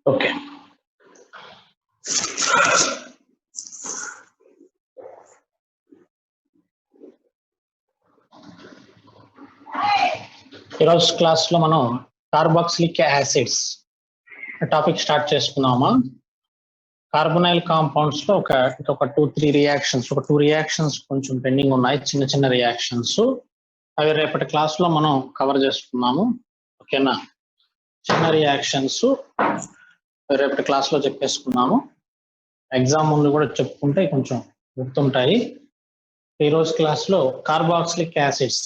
Okay. ఈరోజు క్లాస్లో మనం కార్బాక్సిలిక్ యాసిడ్స్ టాపిక్ స్టార్ట్ చేసుకున్నామా. కార్బొనైల్ కాంపౌండ్స్ లో ఒక 2-3 రియాక్షన్స్, ఒక 2 రియాక్షన్స్ కొంచెం పెండింగ్ ఉన్నాయి, చిన్న చిన్న రియాక్షన్స్. అవి రేపటి క్లాస్ లో మనం కవర్ చేసుకున్నాము. ఓకేనా, చిన్న రియాక్షన్స్ రేపటి క్లాస్ లో చెప్పేసుకున్నాము. ఎగ్జామ్ ముందు కూడా చెప్పుకుంటే కొంచెం గుర్తుంటాయి. ఈరోజు క్లాస్ లో కార్బాక్సిలిక్ యాసిడ్స్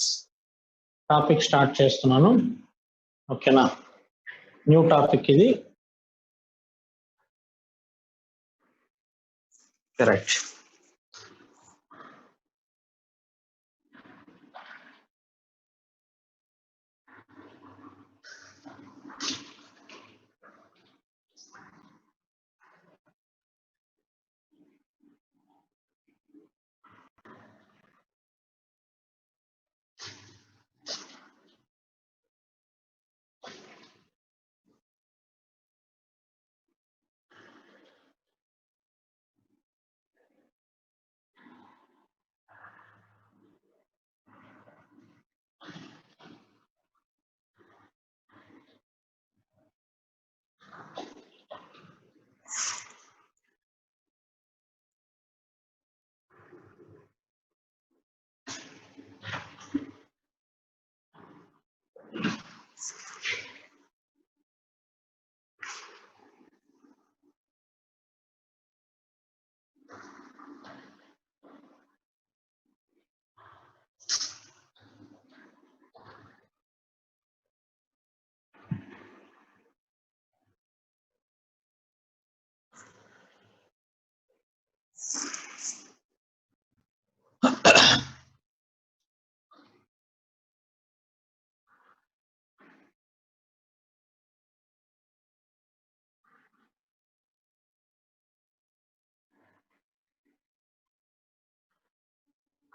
టాపిక్ స్టార్ట్ చేస్తున్నాను. ఓకేనా, న్యూ టాపిక్ ఇది. Correct.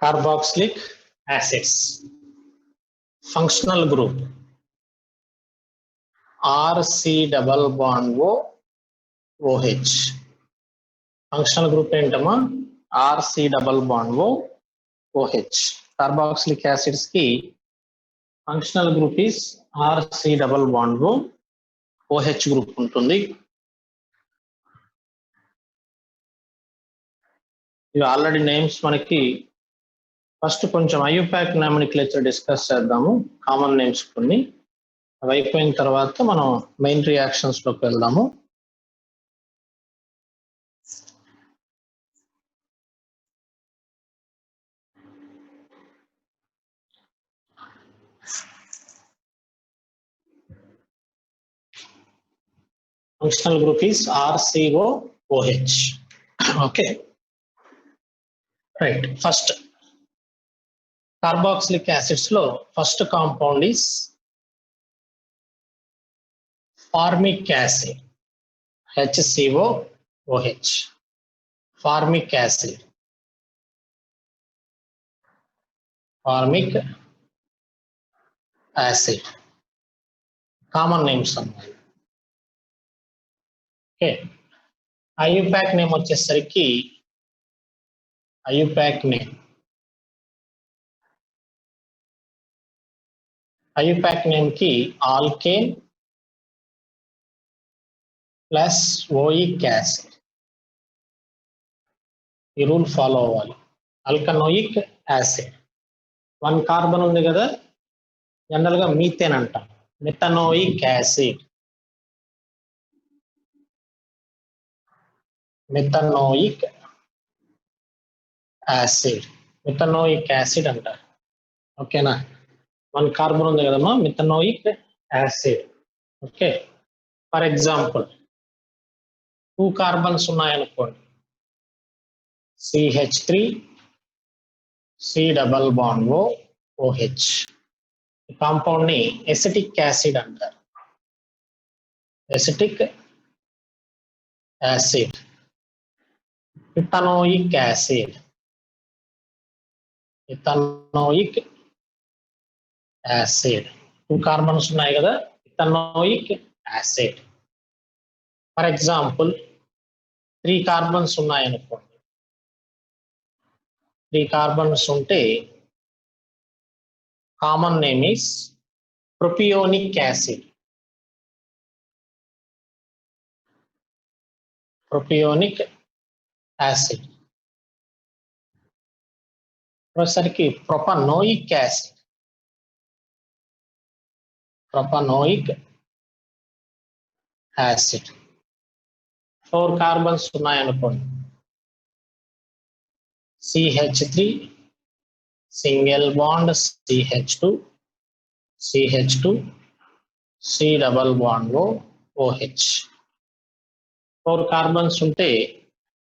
Carboxylic acids. Functional group RC double bond OH. Functional group ఏంటమ్మా? RC double bond OH. Carboxylic acids ki functional group is RC double bond OH group ఉంటుంది. ఇవి already names మనకి. First కొంచెం IUPAC nomenclature discuss చేద్దాము, common names కొన్ని. అవి అయిపోయిన తర్వాత మనం మెయిన్ రియాక్షన్స్ లోకి వెళ్దాము. Functional group is RCOOH. Okay, right. First carboxylic acids లో first compound is formic acid, HCOOH. Formic acid, formic acid common names అన్నమాట. ఓకే, ఐయుపాక్ నేమ్ వచ్చేసరికి ఐయుపాక్ నేమ్ కి ఆల్కేన్ ప్లస్ ఓయిక్ యాసిడ్. ఈ rule follow అవ్వాలి. Alkanoic acid, 1 carbon ఉంది కదా, general గా methane అంటాం. మిథనోయిక్ యాసిడ్, మిథనోయిక్ యాసిడ్ అంటారు. ఓకేనా, 1 కార్బన్ ఉంది కదమ్మా, methanoic acid. Okay, for example 2 carbons ఉన్నాయనుకోండి, CH3 C double bond OH. ఈ కాంపౌండ్ ని ఎసిటిక్ యాసిడ్ అంటారు. Acetic acid. Ethanoic acid. Ethanoic acid. 2 carbons ఉన్నాయి కదా, ethanoic acid. For example 3 carbons ఉన్నాయనుకోండి. 3 కార్బన్స్ ఉంటే common name is propionic acid. Propionic acid. వచ్చేసరికి propanoic acid. Propanoic acid. 4 carbons ఉన్నాయనుకోండి. CH3 single bond CH2 CH2 C double bond OH. 4 carbons ఉంటే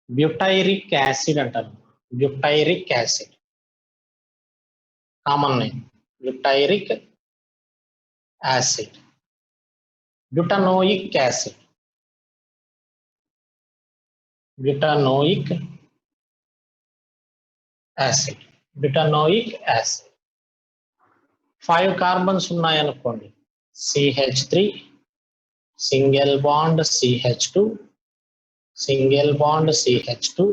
బ్యూటైరిక్ acid అంటారు. Butyric acid common name butyric acid. Butanoic acid. Butanoic acid. Butanoic acid. 5 carbons ఉన్నాయనుకోండి. CH3 single bond CH2 single bond CH2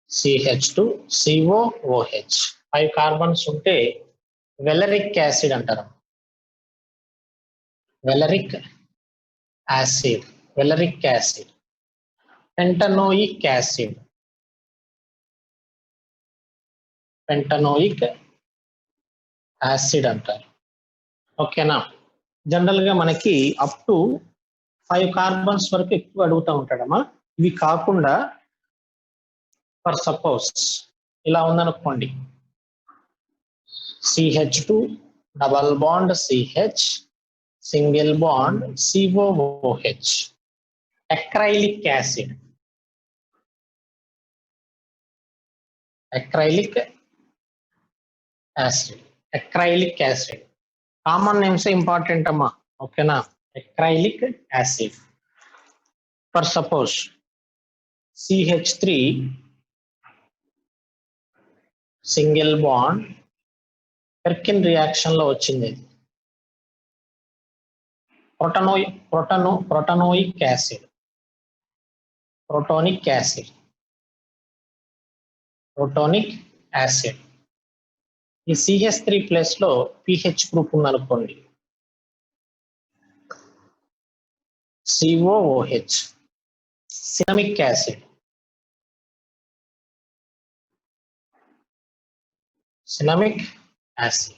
CH2 COOH. 5 carbons ఉంటే valeric acid అంటారు. Valeric acid. Valeric acid. Pentanoic acid. Pentanoic acid అంటారు. ఓకేనా. General గా మనకి up to 5 carbons వరకు ఎక్కువ అడుగుతూ ఉంటాడమ్మా. ఇవి కాకుండా ఫర్ సపోజ్ ఇలా ఉందనుకోండి. CH2 double bond CH single bond COOH. Acrylic acid. Acrylic acid. Acrylic acid. Common names important అమ్మా. ఓకేనా. Acrylic acid. For suppose CH3 single bond Perkin reaction లో వచ్చింది. Crotonic acid. Crotonic acid. Crotonic acid. ఈ CH3 plus లో PH group ఉందనుకోండి. COOH. Cinnamic acid. Cinnamic acid.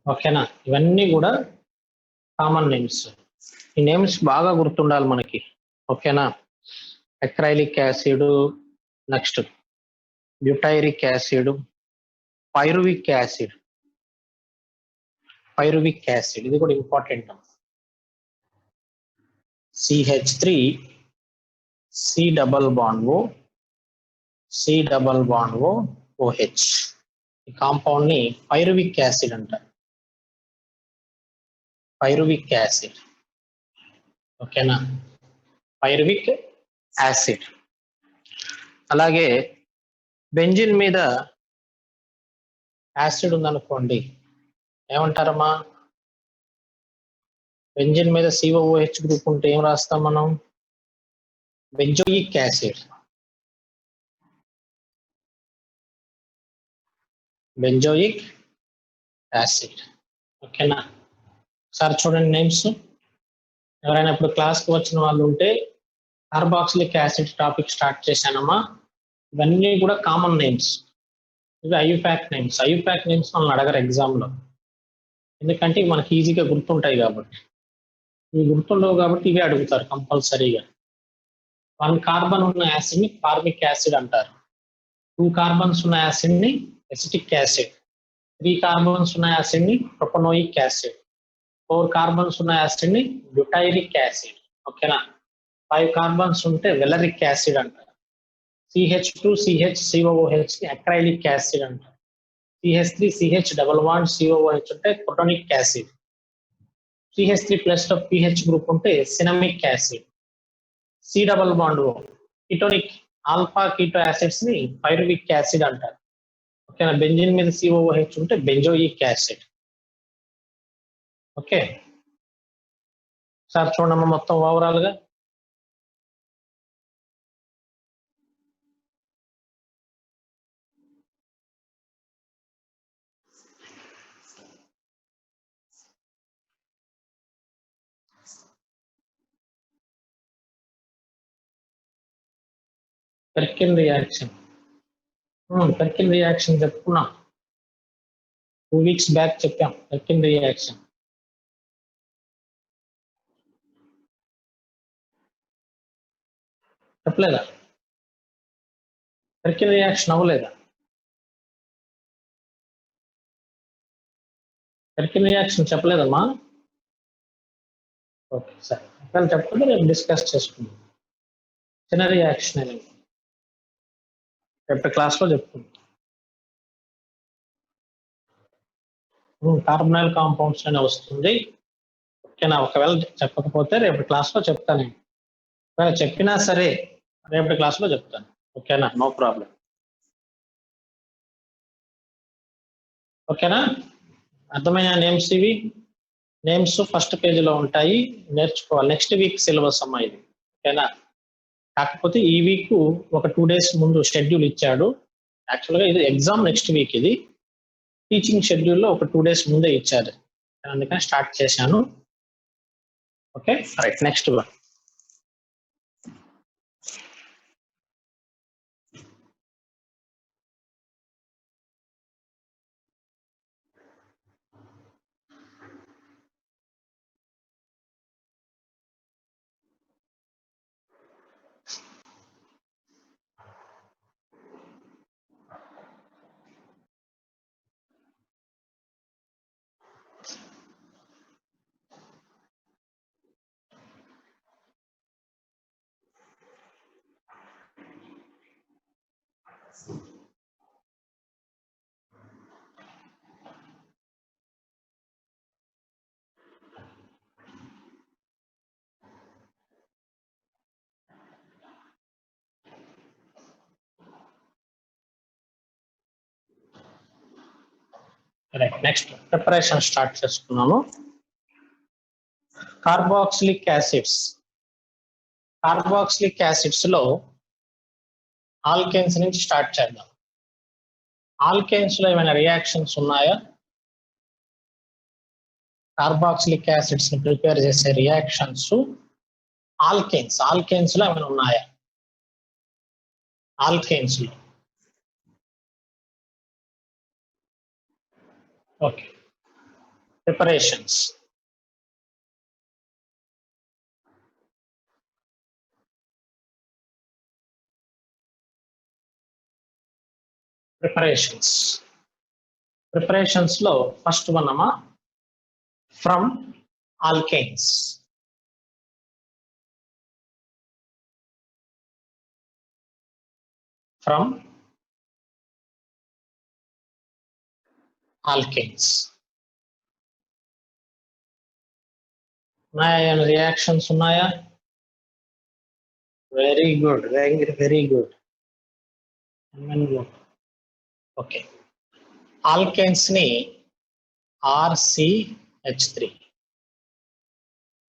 ఓకేనా. ఇవన్నీ కూడా కామన్ నేమ్స్. ఈ నేమ్స్ బాగా గుర్తుండాలి మనకి. ఓకేనా. Acrylic acid, next butyric acid, pyruvic acid. Pyruvic acid ఇది కూడా important. CH3 C double bond O C double bond O OH. ఈ కాంపౌండ్ ని పైరువిక్ యాసిడ్ అంటారు. Pyruvic acid. ఓకేనా. Pyruvic acid. అలాగే బెంజిన్ మీద యాసిడ్ ఉందనుకోండి. ఏమంటారమ్మా? బెంజిన్ మీద COOH గ్రూప్ ఉంటే ఏం రాస్తాం మనం? Benzoic acid. Benzoic acid. ఓకేనా. సార్ చూడండి నేమ్స్. ఎవరైనా ఇప్పుడు క్లాస్కి వచ్చిన వాళ్ళు ఉంటే కార్బాక్సిలిక్ యాసిడ్ టాపిక్ స్టార్ట్ చేశానమ్మా. ఇవన్నీ కూడా కామన్ నేమ్స్. ఇవి ఐయుపాక్ నేమ్స్. ఐయుపాక్ నేమ్స్ మనల్ని అడగరు ఎగ్జామ్లో, ఎందుకంటే ఇవి మనకి ఈజీగా గుర్తుంటాయి కాబట్టి. ఇవి గుర్తుండవు కాబట్టి ఇవే అడుగుతారు కంపల్సరీగా. 1 కార్బన్ ఉన్న యాసిడ్ని ఫార్మిక్ యాసిడ్ అంటారు. 2 కార్బన్స్ ఉన్న యాసిడ్ని ఎసిటిక్ యాసిడ్. 3 కార్బన్స్ ఉన్న యాసిడ్ని ప్రొపనోయిక్ యాసిడ్. 4 కార్బన్స్ ఉన్న యాసిడ్ని బ్యూటైరిక్ యాసిడ్. ఓకేనా. 5 కార్బన్స్ ఉంటే వెలరిక్ యాసిడ్ అంటారు. CH2 CH COOH ని అక్రైలిక్ యాసిడ్ అంటారు. CH3 CH double bond COOH ఉంటే కొటోనిక్ యాసిడ్. CH3 ప్లస్ లో PH గ్రూప్ ఉంటే cinnamic acid. C double bond O ketonic alpha keto acids ని పైరువిక్ యాసిడ్ అంటారు. ఓకేనా, బెంజిన్ మీద COOH ఉంటే బెంజోయిక్ యాసిడ్. ఓకే సార్ చూడమ్మా మొత్తం ఓవరాల్ గా. పెర్కిన్ రియాక్షన్ చెప్పుకున్నాం, 2 weeks బ్యాక్ చెప్పాం. పెర్కిన్ రియాక్షన్ చెప్పలేదా? పెర్కిన్ రియాక్షన్ అవ్వలేదా? Perkin reaction చెప్పలేదమ్మా? ఓకే సరే, కానీ చెప్పకుండా రేపు డిస్కస్ చేసుకుందాం. చిన్న రియాక్షన్ అనేది రేపు క్లాస్లో చెప్పుకుందాం. కార్బనైల్ కాంపౌండ్స్ అనే వస్తుంది. ఓకేనా, ఒకవేళ చెప్పకపోతే రేపు క్లాస్లో చెప్తాను. ఒకవేళ చెప్పినా సరే రేపటి క్లాస్లో చెప్తాను. ఓకేనా, నో ప్రాబ్లం. ఓకేనా, అర్థమైన నేమ్స్ ఇవి. నేమ్స్ ఫస్ట్ పేజీలో ఉంటాయి, నేర్చుకోవాలి. నెక్స్ట్ వీక్ సిలబస్ అమ్మా ఇది. ఓకేనా, కాకపోతే ఈ వీక్ ఒక 2 days ముందు షెడ్యూల్ ఇచ్చాడు. యాక్చువల్గా ఇది ఎగ్జామ్ నెక్స్ట్ వీక్, ఇది టీచింగ్ షెడ్యూల్లో ఒక 2 days ముందే ఇచ్చారు, అందుకని స్టార్ట్ చేశాను. Okay right, next one. Right, next preparation start చేసుకున్నాము. కార్బాక్సిలిక్ యాసిడ్స్ లో ఆల్కేన్స్ నుంచి స్టార్ట్ చేద్దాం. ఆల్కేన్స్ లో ఏమైనా రియాక్షన్స్ ఉన్నాయా? కార్బాక్సిలిక్ యాసిడ్స్ ని ప్రిపేర్ చేసే రియాక్షన్స్ ఆల్కేన్స్ లో ఏమైనా ఉన్నాయా? ఆల్కేన్స్ లో ఓకే, ప్రిపరేషన్స్. ప్రిపరేషన్స్ లో ఫస్ట్ వన్ అమ్మా, ఫ్రమ్ ఆల్కేన్స్. ఫ్రమ్ ఆల్కేన్స్ ఉన్నాయా? రియాక్షన్స్ ఉన్నాయా? Very good, very good. Okay, alkanes ని RCH3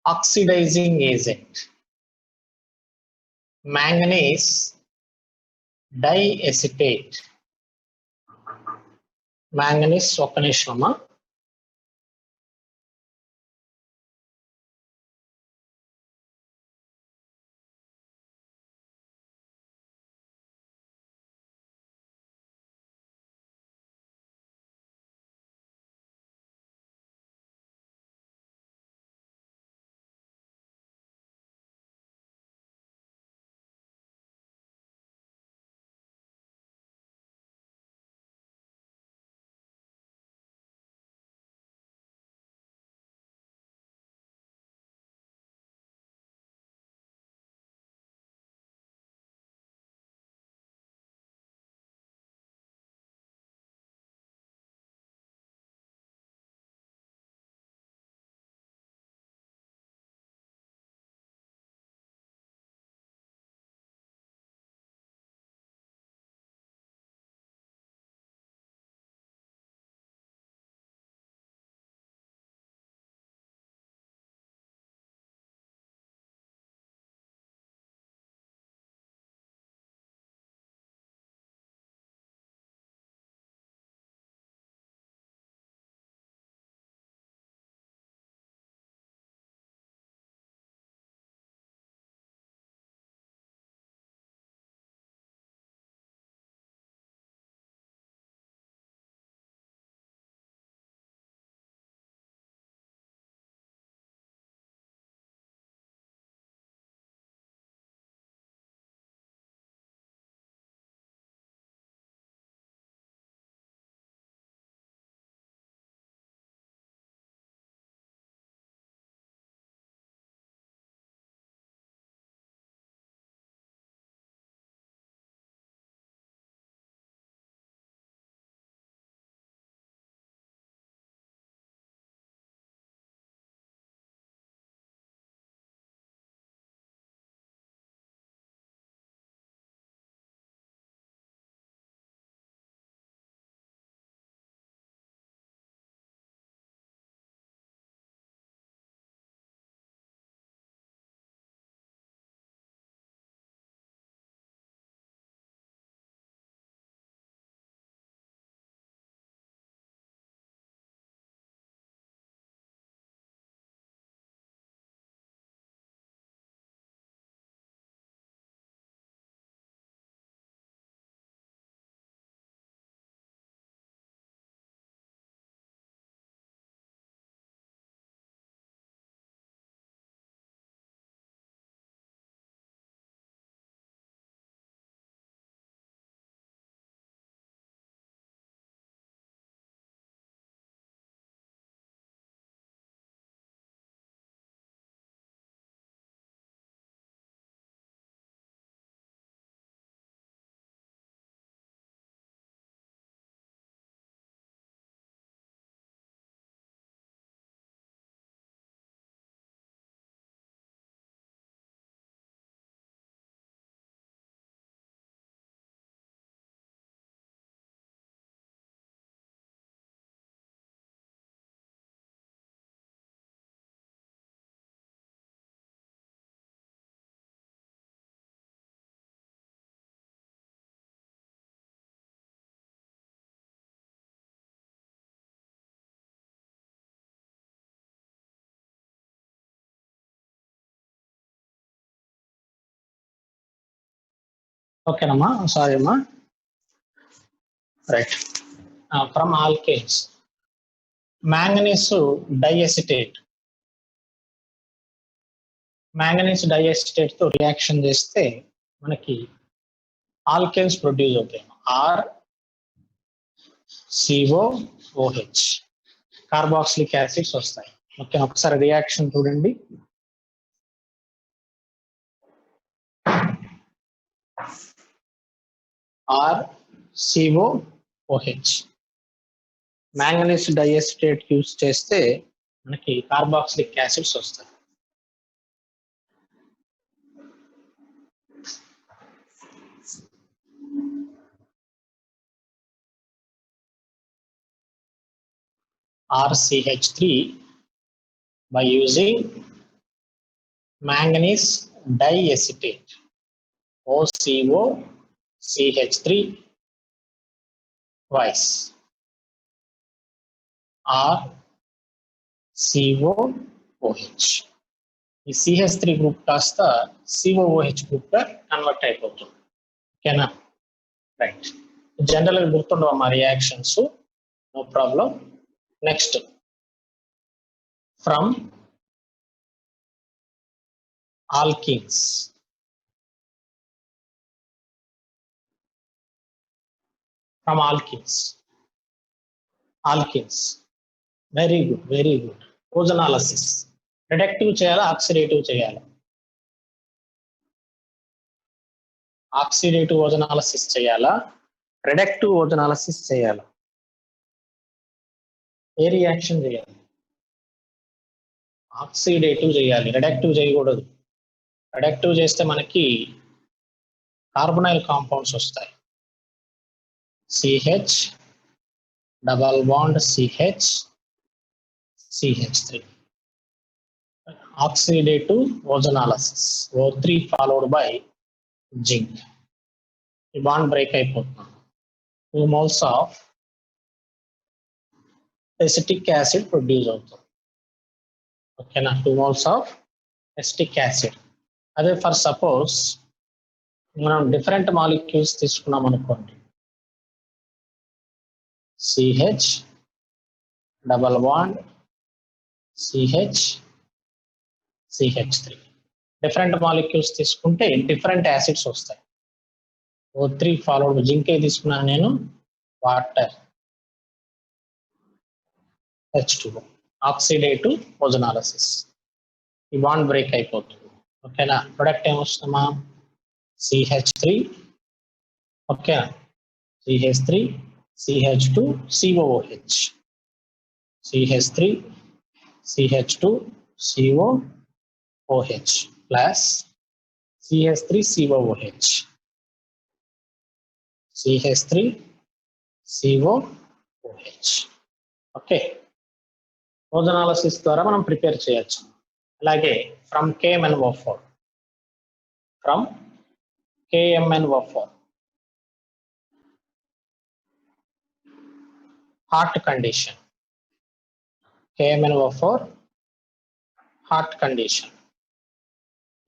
oxidizing agent, manganese diacetate. Manganese ఒక్క నిమిషమా, ఓకేనమ్మా, సారీ అమ్మా. Right. From alkanes manganese diacetate, manganese diacetate తో రియాక్షన్ చేస్తే మనకి ఆల్కేన్స్ ప్రొడ్యూస్ అవుతాయి. RCOOH కార్బాక్సిలిక్ యాసిడ్స్ వస్తాయి. ఓకే, ఒకసారి రియాక్షన్ చూడండి. RCOOH మ్యాంగనీస్ డైఎసిటేట్ యూస్ చేస్తే మనకి కార్బాక్సిలిక్ యాసిడ్స్ వస్తాయి. RCH3 by using manganese diacetate, OCOCH3 twice, RCOOH. ఈ CH3 గ్రూప్ కాస్త COOH గ్రూప్ గా కన్వర్ట్ అయిపోతుంది. ఓకేనా? రైట్. జనరల్ గా గుర్తుండవు మా reactions, no problem. Next, from alkenes, from alkenes very good, very good. Ozonolysis reductive చేయాలా, ఆక్సిడేటివ్ చేయాలా? ఆక్సిడేటివ్ ఓజోనాలసిస్ చేయాలా, రిడక్టివ్ ఓజోనాలసిస్ చేయాలా? ఏ రియాక్షన్ చేయాలి? ఆక్సిడేటివ్ చేయాలి, రిడక్టివ్ చేయకూడదు. రిడక్టివ్ చేస్తే మనకి కార్బొనైల్ కాంపౌండ్స్ వస్తాయి. CH double bond CH CH3. Oxidative ozonolysis O3 followed by zinc. ఈ బాండ్ బ్రేక్ అయిపోతుంది. 2 moles of acetic acid produce అవుతుంది. ఓకేనా? 2 moles ఆఫ్ ఎసిటిక్ యాసిడ్. అదే ఫర్ సపోజ్ మనం డిఫరెంట్ మాలిక్యూల్స్ తీసుకున్నాం అనుకోండి, CH double bond CH CH3. Different molecules తీసుకుంటే different acids వస్తాయి. O3 ఫాలోడ్ జింక్ తీసుకున్నాను నేను, వాటర్ H2O. Oxidative ozonolysis. ఈ బాండ్ బ్రేక్ అయిపోతుంది. ఓకేనా? ప్రొడక్ట్ ఏమొస్తుందమ్మా? CH3, okay, CH3 CH2 COOH, CH3 CH2 COOH plus CH3 COOH, CH3 COOH. Okay, ozonolysis ద్వారా మనం ప్రిపేర్ చేయొచ్చు. అలాగే from KMnO4, from KMnO4 hot condition, KMnO4 hot condition.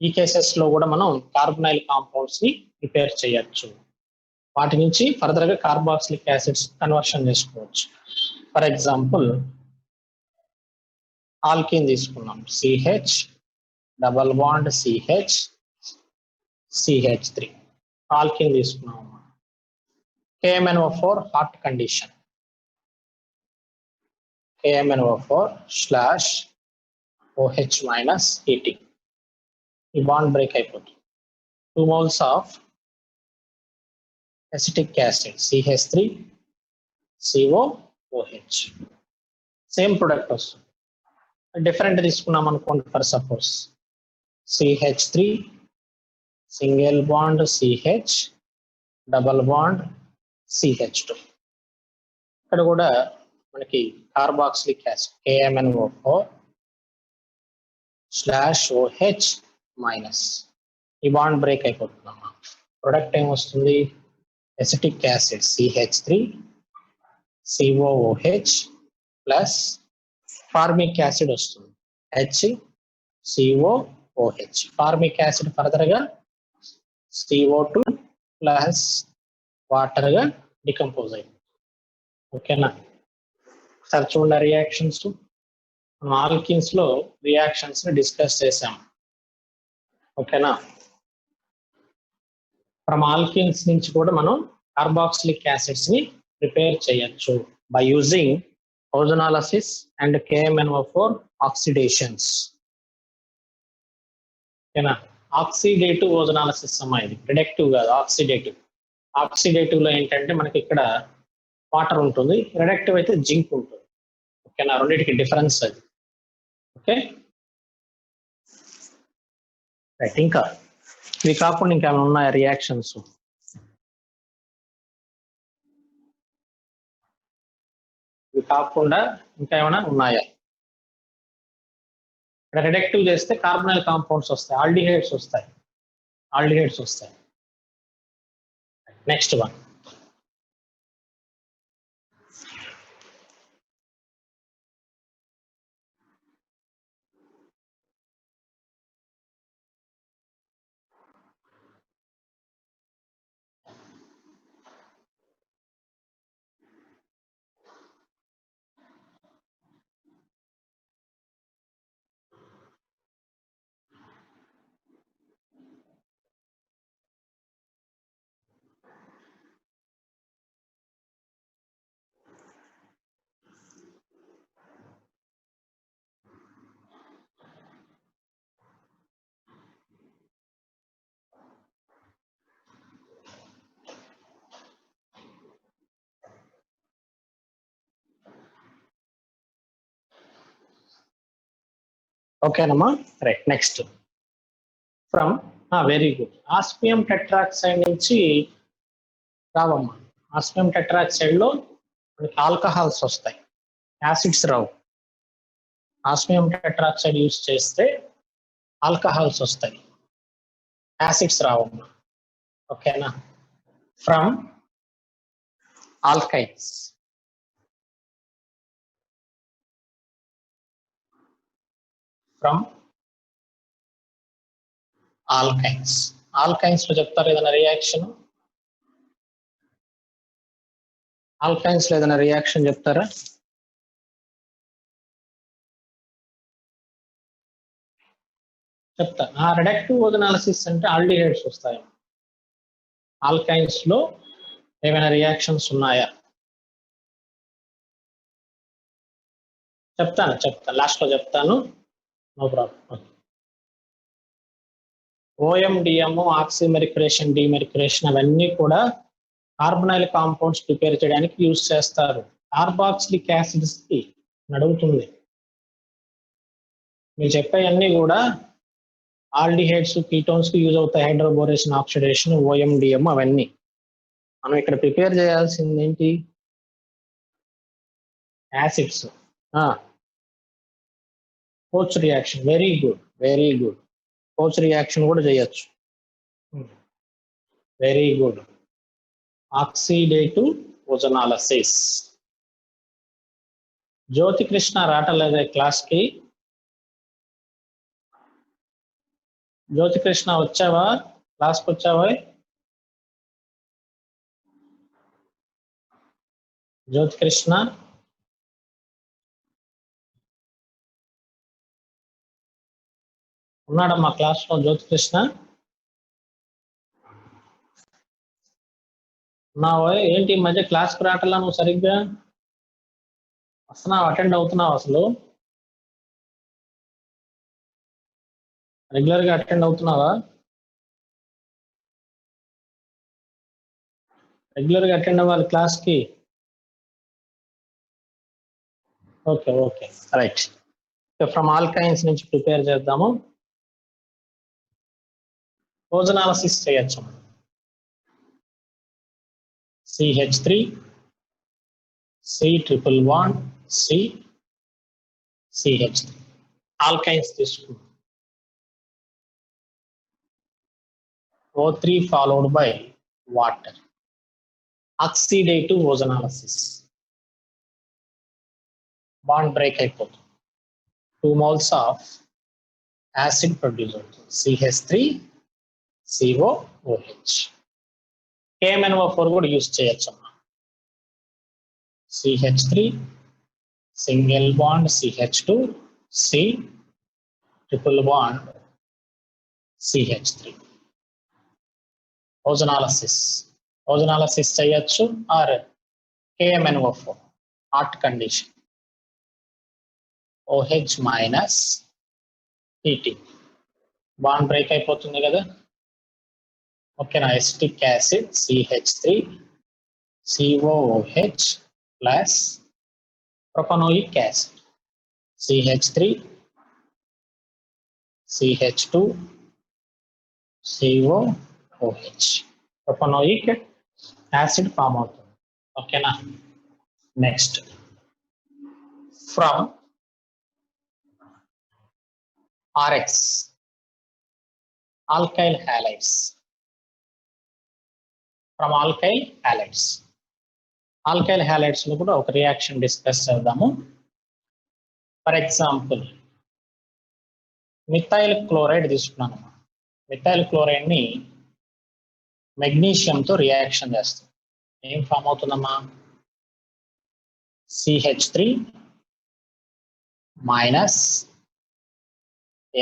ఈ cases లో కూడా మనం కార్బొనైల్ కాంపౌండ్స్ ని ప్రిపేర్ చేయొచ్చు. వాటి నుంచి ఫర్దర్ గా కార్బాక్సిలిక్ యాసిడ్స్ కన్వర్షన్ చేసుకోవచ్చు. ఫర్ ఎగ్జాంపుల్ ఆల్కీన్ తీసుకున్నాం, CH double bond CH CH3. Alkyne తీసుకున్నాం. KMnO4 hot condition, KMnO4/OH minus heating. ఈ బాండ్ బ్రేక్ అయిపోతుంది. 2 moles of acetic acid CH3 COOH. Same product వస్తుంది. డిఫరెంట్ తీసుకున్నాం అనుకోండి, for suppose CH3 single bond CH double బాండ్ CH2. ఇక్కడ కూడా మనకి కార్బాక్సిలిక్ యాసిడ్ KMnO4/OH మైనస్. ఈ బాండ్ బ్రేక్ అయిపోతుందమ్మా. ప్రొడక్ట్ ఏమొస్తుంది? Acetic acid CH3 COOH plus formic acid వస్తుంది, HCOOH. ఫార్మిక్ యాసిడ్ ఫర్దర్ గా CO2 ప్లస్ వాటర్ గా డికంపోజ్ అయింది. ఓకేనా, ఒకసారి చూడండి రియాక్షన్స్. మనం ఆల్కిన్స్ లో రియాక్షన్స్ ని డిస్కస్ చేసాం. ఓకేనా, ఫ్రమ్ ఆల్కిన్స్ నుంచి కూడా మనం కార్బాక్సిలిక్ యాసిడ్స్ ని ప్రిపేర్ చేయొచ్చు by using ozonolysis and KMnO4 ఆక్సిడేషన్స్. ఓకేనా, ఆక్సిడేటివ్ ఓజోనాలిసిస్ అమ్మా, ఇది రిడక్టివ్ కాదు, ఆక్సిడేటివ్. ఆక్సిడేటివ్ లో ఏంటంటే మనకి ఇక్కడ వాటర్ ఉంటుంది, రిడక్టివ్ అయితే జింక్ ఉంటుంది. ఓకేనా, రెండింటికి డిఫరెన్స్ అది. ఓకే రైట్, ఇంకా ఇవి కాకుండా ఇంకేమైనా ఉన్నాయా రియాక్షన్స్? ఇవి కాకుండా ఇంకా ఏమైనా ఉన్నాయా? ఇక్కడ రిడక్టివ్ చేస్తే కార్బనైల్ కాంపౌండ్స్ వస్తాయి, ఆల్డిహైడ్స్ వస్తాయి, ఆల్డిహైడ్స్ వస్తాయి. నెక్స్ట్ వన్, ఓకేనమ్మా right. Next from, very good, osmium tetroxide నుంచి రావమ్మా. ఆస్మియం టెట్రాక్సైడ్ లో మనకి ఆల్కహాల్స్ వస్తాయి, యాసిడ్స్ రావు. ఆస్మియం టెట్రాక్సైడ్ యూస్ చేస్తే ఆల్కహాల్స్ వస్తాయి, యాసిడ్స్ రావమ్మా. ఓకేనా, from alkynes. From alkynes. Alkynes లో చెప్తారు ఏదైనా రియాక్షన్? ఆల్కైన్స్ లో ఏదైనా రియాక్షన్ చెప్తారా? చెప్తా. రిడక్టివ్ ఓజోనాలిసిస్ అంటే ఆల్డిహైడ్స్ వస్తాయి. ఆల్కైన్స్ లో ఏమైనా రియాక్షన్స్ ఉన్నాయా? చెప్తాను లాస్ట్ లో చెప్తాను, నో ప్రాబ్లం. OMDM, ఆక్సిమెరిక్రేషన్, డిమెరిక్రేషన్ అవన్నీ కూడా కార్బనైల్ కాంపౌండ్స్ ప్రిపేర్ చేయడానికి యూజ్ చేస్తారు. కార్బాక్సిలిక్ యాసిడ్స్ కి అడుగుతుంది. మీరు చెప్పేవన్నీ కూడా ఆల్డిహైడ్స్, కీటోన్స్ కి యూజ్ అవుతాయి. హైడ్రోబోరేషన్, ఆక్సిడేషన్, OMDM అవన్నీ. మనం ఇక్కడ ప్రిపేర్ చేయాల్సింది ఏంటి? Acids. Koch reaction, very good, very good. Koch reaction కూడా చేయొచ్చు, very good. Oxidative ozonolysis. Jyotikrishna రావట్లేదే క్లాస్ కి? జ్యోతికృష్ణ వచ్చావా? క్లాస్కి వచ్చావా? జ్యోతికృష్ణ ఉన్నాడమ్మా క్లాస్ లో? జ్యోతికృష్ణ ఉన్నావా? ఏంటి ఈ మధ్య క్లాస్కి రావట్లా నువ్వు సరిగ్గా? వస్తున్నావు, అటెండ్ అవుతున్నావు? అసలు రెగ్యులర్ గా అటెండ్ అవుతున్నావా? రెగ్యులర్ గా అటెండ్ అవ్వాలి క్లాస్ కి. Okay okay right. From alkynes నుంచి ప్రిపేర్ చేద్దాము. ఓజోనాలిసిస్ చేయొచ్చు. CH3 C111 C CH3 alkynes తీసుకుంటాం. O3 followed by water. Oxidative ozonolysis. Bond break అయిపోతుంది. 2 moles of acid produce అవుతుంది, CH3 COOH. KMnO4 కూడా యూస్ చేయొచ్చు. CH3 single bond CH2 C triple bond CH3. ఓజనాలసిస్ చేయొచ్చు or KMnO4 hot condition OH minus heating bond break అయిపోతుంది కదా. ఓకేనా. Acetic acid CH3 COOH plus propanoic acid CH3 CH2 COOH propanoic acid form అవుతుంది. ఓకేనా. Next from RX alkyl halides. From alkyl halides. Alkyl halides లో కూడా ఒక reaction discuss చేద్దాము. For example methyl chloride తీసుకున్నాను. మిథైల్ క్లోరైడ్ ని మెగ్నీషియంతో reaction చేస్తాం. ఏం ఫామ్ అవుతుందమ్మా? CH3 minus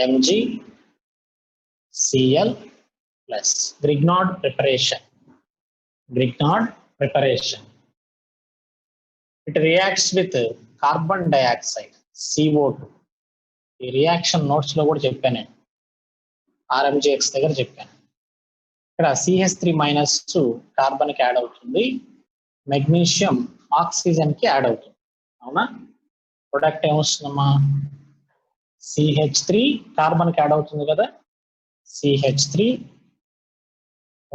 MgCl plus Grignard preparation. It reacts with carbon dioxide CO2. ఈ రియాక్షన్ నోట్స్ లో కూడా చెప్పాను నేను, RMGX దగ్గర చెప్పాను. ఇక్కడ CH3 మైనస్ కార్బన్ కి యాడ్ అవుతుంది, మెగ్నీషియం ఆక్సిజన్ కి యాడ్ అవుతుంది. అవునా? ప్రొడక్ట్ ఏమొస్తుందమ్మా? CH3 కార్బన్ కి యాడ్ అవుతుంది కదా, CH3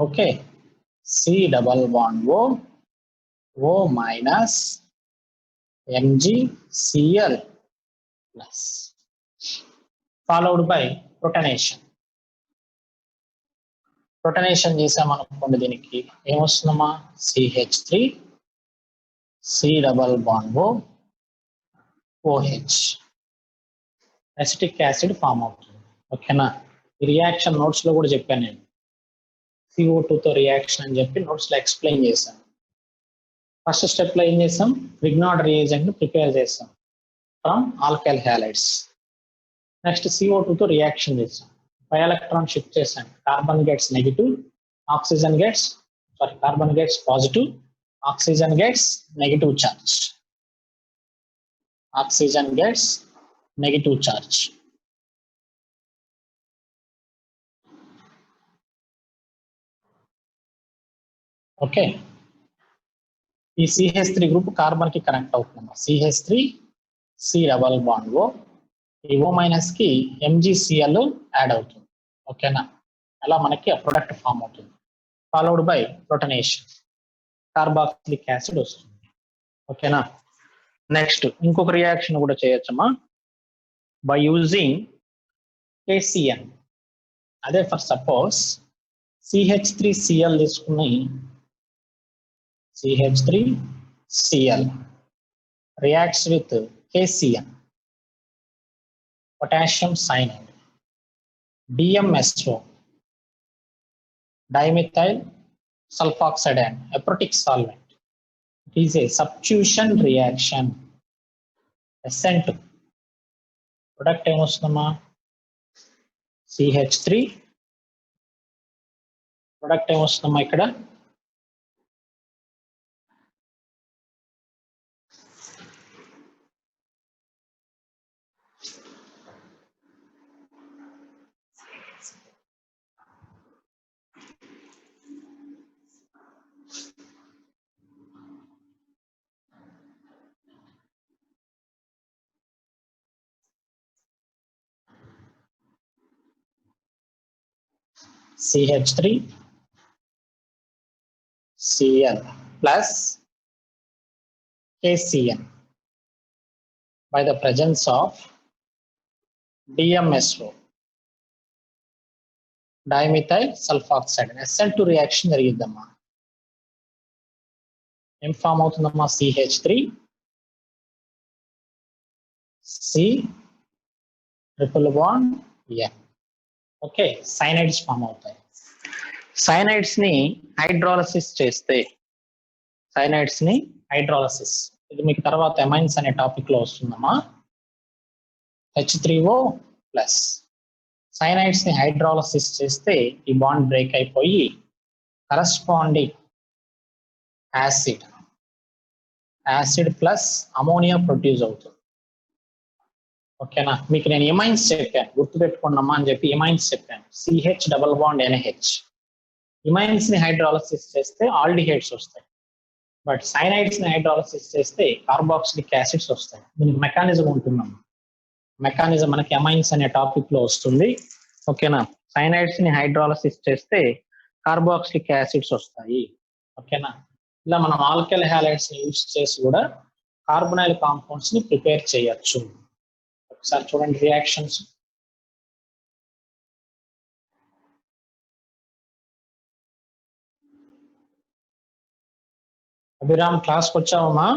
okay C double bond O minus MgCl plus followed by protonation చేసామనుకోండి, దీనికి ఏమొస్తుందమ్మా? CH3 C double bond OH acetic acid form అవుతుంది. ఓకేనా. ఈ రియాక్షన్ నోట్స్ లో కూడా చెప్పాను నేను, CO2 తో రియాక్షన్ అని చెప్పి నోట్స్ లో ఎక్స్ప్లెయిన్ చేశాను. ఫస్ట్ స్టెప్ లో ఏం చేసాం? Grignard రియేజెంట్ ని ప్రిపేర్ చేసాం from alkyl halides. Next CO2 తో రియాక్షన్ చేసాం, 5 ఎలక్ట్రాన్ షిఫ్ట్ చేసాం. Carbon gets negative, carbon gets positive, oxygen gets negative charge. Okay. ఈ CH3 గ్రూప్ కార్బన్ కి కనెక్ట్ అవుతుంది. CH3 C double bond O, ఈ O minus కి MgCl add అవుతుంది. ఓకేనా. అలా మనకి ఆ ప్రొడక్ట్ ఫామ్ అవుతుంది. Followed by protonation, carboxylic acid వస్తుంది. ఓకేనా. నెక్స్ట్ ఇంకొక రియాక్షన్ కూడా చేయొచ్చమ్మా, బై యూజింగ్ KCN. అదే ఫర్ సపోజ్ CH3Cl తీసుకుని CH3Cl reacts with KCN, potassium cyanide, DMSO, dimethyl sulfoxide, and aprotic solvent. It is a substitution reaction. SN2 product ఏమొస్తుందమ్మా? CH3 product ఏమొస్తుందమ్మా? ఇక్కడ CH3Cl plus KCN by the presence of DMSO, dimethyl sulfoxide. SN2 reaction జరిగిద్దమ్మా. ఏం form అవుతుందమ్మా? CH3 C triple bond N. Okay, cyanides form అవుతాయి. Cyanides ని hydrolysis చేస్తే ఇది మీకు తర్వాత ఎమైన్స్ అనే టాపిక్ లో వస్తుందమ్మా. H3O ప్లస్ సైనైడ్స్ ని హైడ్రాలసిస్ చేస్తే ఈ బాండ్ బ్రేక్ అయిపోయి corresponding acid plus ammonia produce అవుతుంది. ఓకేనా, మీకు నేను ఎమైన్స్ చెప్పాను, గుర్తుపెట్టుకోండమ్మా అని చెప్పి ఎమైన్స్ చెప్పాను. CH double bond NH. ఇమైన్స్ ని హైడ్రాలసిస్ చేస్తే ఆల్డిహైడ్స్ వస్తాయి, బట్ సైనైడ్స్ ని హైడ్రాలసిస్ చేస్తే కార్బాక్సిలిక్ యాసిడ్స్ వస్తాయి. దీనికి మెకానిజం ఉంటుందమ్మా. మెకానిజం మనకి ఎమైన్స్ అనే టాపిక్ లో వస్తుంది. ఓకేనా, సైనైడ్స్ ని హైడ్రాలసిస్ చేస్తే కార్బాక్సిలిక్ యాసిడ్స్ వస్తాయి. ఓకేనా, ఇలా మనం ఆల్కైల్ హ్యాలైడ్స్ ని యూజ్ చేసి కూడా కార్బొనైల్ కాంపౌండ్స్ ని ప్రిపేర్ చేయొచ్చు. ఒకసారి చూడండి రియాక్షన్స్. అభిరామ్ క్లాస్కి వచ్చావమ్మా?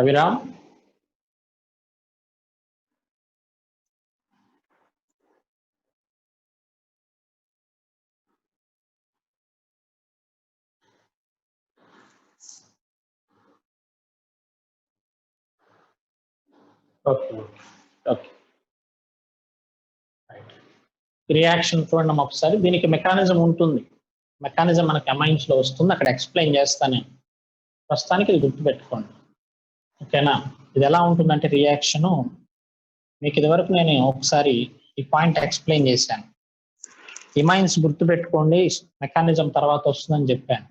అభిరామ్, ఓకే ఓకే, రియాక్షన్ చూడండి ఒకసారి. దీనికి మెకానిజం ఉంటుంది, మెకానిజం మనకి అమైన్స్ లో వస్తుంది, అక్కడ ఎక్స్ప్లెయిన్ చేస్తాను నేను. ప్రస్తుతానికి ఇది గుర్తుపెట్టుకోండి. ఓకేనా, ఇది ఎలా ఉంటుందంటే రియాక్షను మీకు ఇదివరకు నేను ఒకసారి ఈ పాయింట్ ఎక్స్ప్లెయిన్ చేశాను. ఇమైన్స్ గుర్తుపెట్టుకోండి, మెకానిజం తర్వాత వస్తుందని చెప్పాను.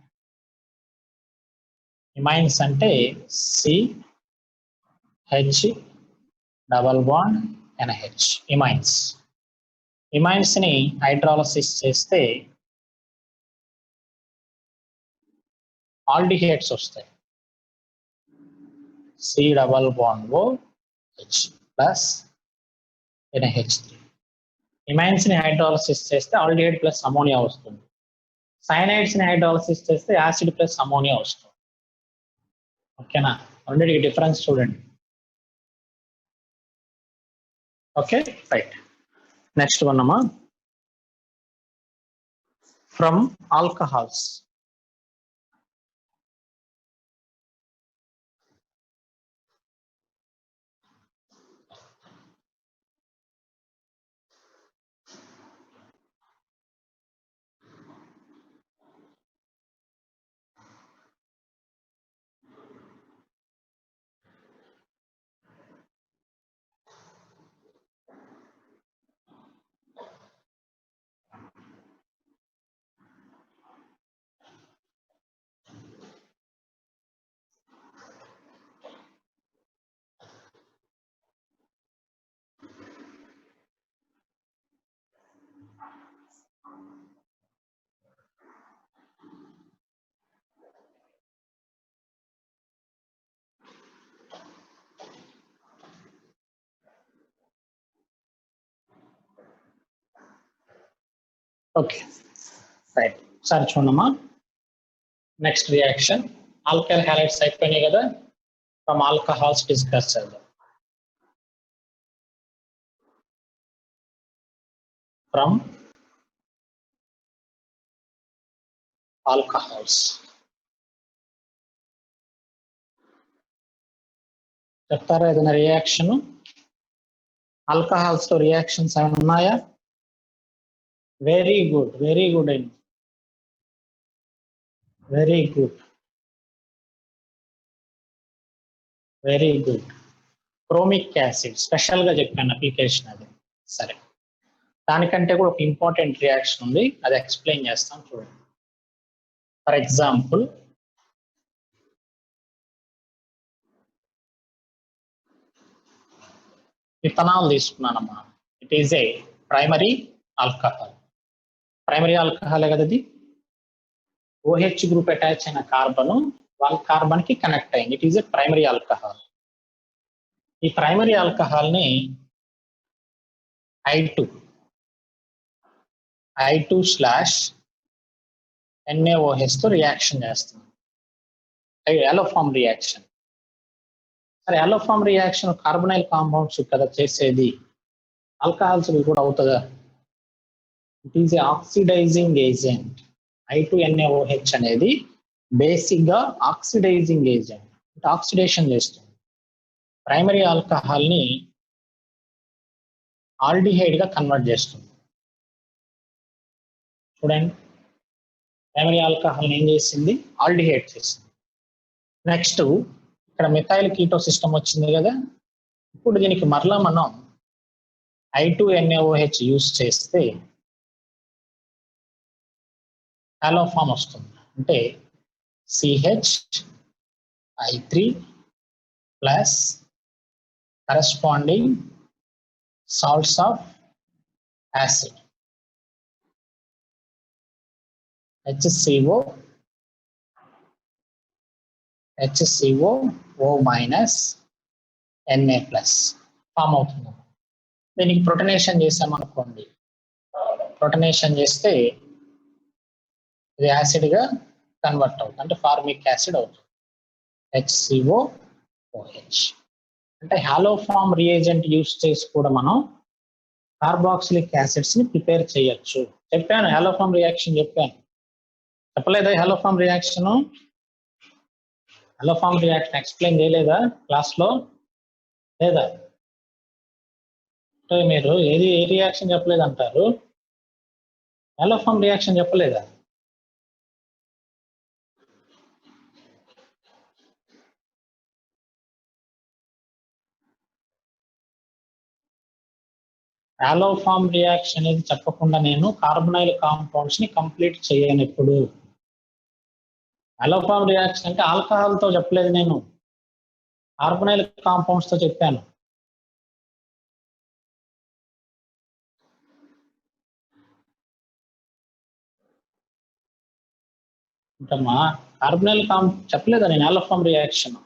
ఇమైన్స్ అంటే CH డబల్ బాండ్ NH. ఇమైన్స్ ని హైడ్రాలసిస్ చేస్తే ఆల్డిహైడ్స్ వస్తాయి. C double bond OH plus NH3. ఇమైన్స్ ని హైడ్రాలసిస్ చేస్తే ఆల్డిహైడ్ ప్లస్ అమోనియా వస్తుంది. సైనైడ్స్ ని హైడ్రాలసిస్ చేస్తే యాసిడ్ ప్లస్ అమోనియా వస్తుంది. ఓకేనా, రెండింటికి డిఫరెన్స్ చూడండి. Okay right. నెక్స్ట్ వన్ అమ్మా, ఫ్రమ్ ఆల్కహాల్స్. ఓకే రైట్, సరే చూడమ్మా. నెక్స్ట్ రియాక్షన్, ఆల్కైల్ హ్యాలైడ్స్ అయిపోయినాయి కదా, ఫ్రమ్ ఆల్కహాల్స్ డిస్కస్ చేద్దాం. ఫ్రమ్ ఆల్కహాల్స్ చెప్తారా ఏదైనా రియాక్షన్? ఆల్కహాల్స్ తో రియాక్షన్స్ ఏమైనా ఉన్నాయా? వెరీ గుడ్, వెరీ గుడ్ అండి, very good, very good. Chronic acid special గా చెప్పాను అప్లికేషన్ అది. సరే, దానికంటే కూడా ఒక ఇంపార్టెంట్ రియాక్షన్ ఉంది, అది ఎక్స్ప్లెయిన్ చేస్తాను చూడండి. ఫర్ ఎగ్జాంపుల్, ఇథనాల్ తీసుకున్నానమ్మా. It is a primary alcohol. Primary alcohol కదా ఇది. OH గ్రూప్ అటాచ్ అయిన కార్బన్ వాళ్ళ కార్బన్ కి కనెక్ట్ అయింది. It is a primary alcohol. ఈ ప్రైమరీ ఆల్కహాల్ ని I2 I2/NaOH తో రియాక్షన్ చేస్తుంది. Haloform reaction. సరే, అలోఫామ్ రియాక్షన్ కార్బొనైల్ కాంపౌండ్స్ కదా చేసేది, ఆల్కహాల్స్ కూడా అవుతుందా? It is a oxidizing agent. I2NaOH అనేది బేసిక్ గా ఆక్సిడైజింగ్ ఏజెంట్, ఆక్సిడేషన్ చేస్తుంది. ప్రైమరీ ఆల్కహాల్ ని ఆల్డిహైడ్ గా కన్వర్ట్ చేస్తుంది. చూడండి, ప్రైమరీ ఆల్కహాల్ ఏం చేసింది? ఆల్డిహైడ్ చేసింది. నెక్స్ట్ ఇక్కడ మిథైల్ కీటో సిస్టమ్ వచ్చింది కదా, ఇప్పుడు దీనికి మరలా మనం I2NaOH యూస్ చేస్తే అలోఫామ్ వస్తుంది. అంటే CH3 plus corresponding salts of acid, HCO O minus Na plus form అవుతుంది. దీనికి ప్రొటనేషన్ చేసామనుకోండి, ప్రొటనేషన్ చేస్తే ఇది యాసిడ్ గా కన్వర్ట్ అవుతుంది, అంటే ఫార్మిక్ యాసిడ్ అవుతుంది, HCOOH. అంటే హాలోఫామ్ రియేజెంట్ యూస్ చేసి కూడా మనం కార్బాక్సిలిక్ యాసిడ్స్ ని ప్రిపేర్ చేయొచ్చు. చెప్పాను, హాలోఫామ్ రియాక్షన్ చెప్పాను, చెప్పలేదా? హాలోఫామ్ రియాక్షన్ ఎక్స్ప్లెయిన్ చేయలేదా క్లాస్ లో? లేదా? అంటే మీరు ఏ రియాక్షన్ చెప్పలేదు అంటారు, హాలోఫామ్ రియాక్షన్ చెప్పలేదా? హాలోఫామ్ రియాక్షన్ అనేది చెప్పకుండా నేను కార్బొనైల్ కాంపౌండ్స్ ని కంప్లీట్ చేయను ఎప్పుడు. హాలోఫామ్ రియాక్షన్ అంటే ఆల్కహాల్ తో చెప్పలేదు, నేను కార్బొనైల్ కాంపౌండ్స్ తో చెప్పాను. అంటమ్మా, కార్బొనైల్ చెప్పలేదా నేను హాలోఫామ్ రియాక్షన్?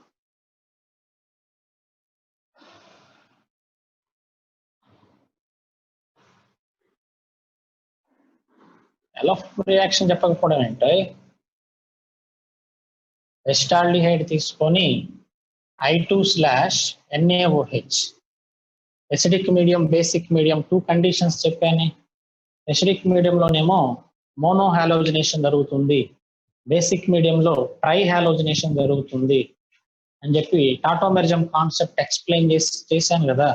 హాలోఫామ్ రియాక్షన్ చెప్పకపోవడం ఏంటో? ఎస్టాల్డిహైడ్ తీసుకొని I2/NaOH, acidic medium, basic medium, 2 conditions చెప్పాను. ఎసిడిక్ మీడియంలోనేమో మోనో హాలోజినేషన్ జరుగుతుంది, బేసిక్ మీడియంలో ట్రై హాలోజినేషన్ జరుగుతుంది అని చెప్పి టాటోమెరిజం కాన్సెప్ట్ ఎక్స్ప్లెయిన్ చేశాను కదా.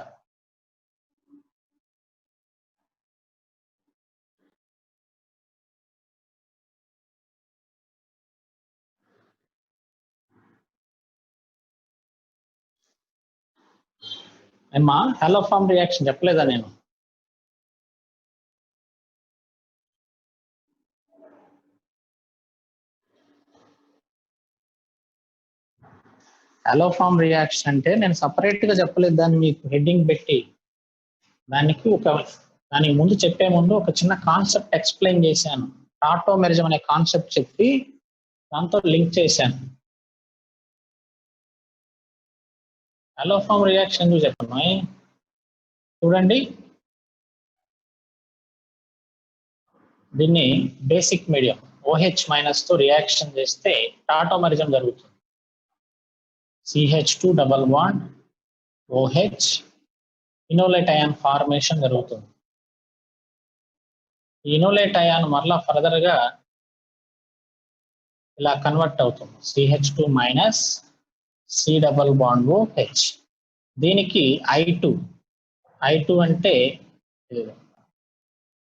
ఏమ్మా, హాలోఫామ్ రియాక్షన్ చెప్పలేదా నేను? హాలోఫామ్ రియాక్షన్ అంటే నేను సపరేట్ గా చెప్పలేదు, దాన్ని మీకు హెడ్డింగ్ పెట్టి దానికి ముందు చెప్పే ముందు ఒక చిన్న కాన్సెప్ట్ ఎక్స్ప్లెయిన్ చేశాను, టాటోమెరిజం అనే కాన్సెప్ట్ చెప్పి దాంతో లింక్ చేశాను. హాలోఫామ్ రియాక్షన్ ఎందుకు చెప్పమ్మా? చూడండి, దీన్ని బేసిక్ మీడియం OH మైనస్ తో రియాక్షన్ చేస్తే టాటోమెరిజం జరుగుతుంది. CH2 double bond OH, enolate ion formation జరుగుతుంది. ఈ ఇనోలేట్ అయాన్ మరలా ఫర్దర్ గా ఇలా కన్వర్ట్ అవుతుంది, CH2 minus C double bond OH. దీనికి I2 అంటే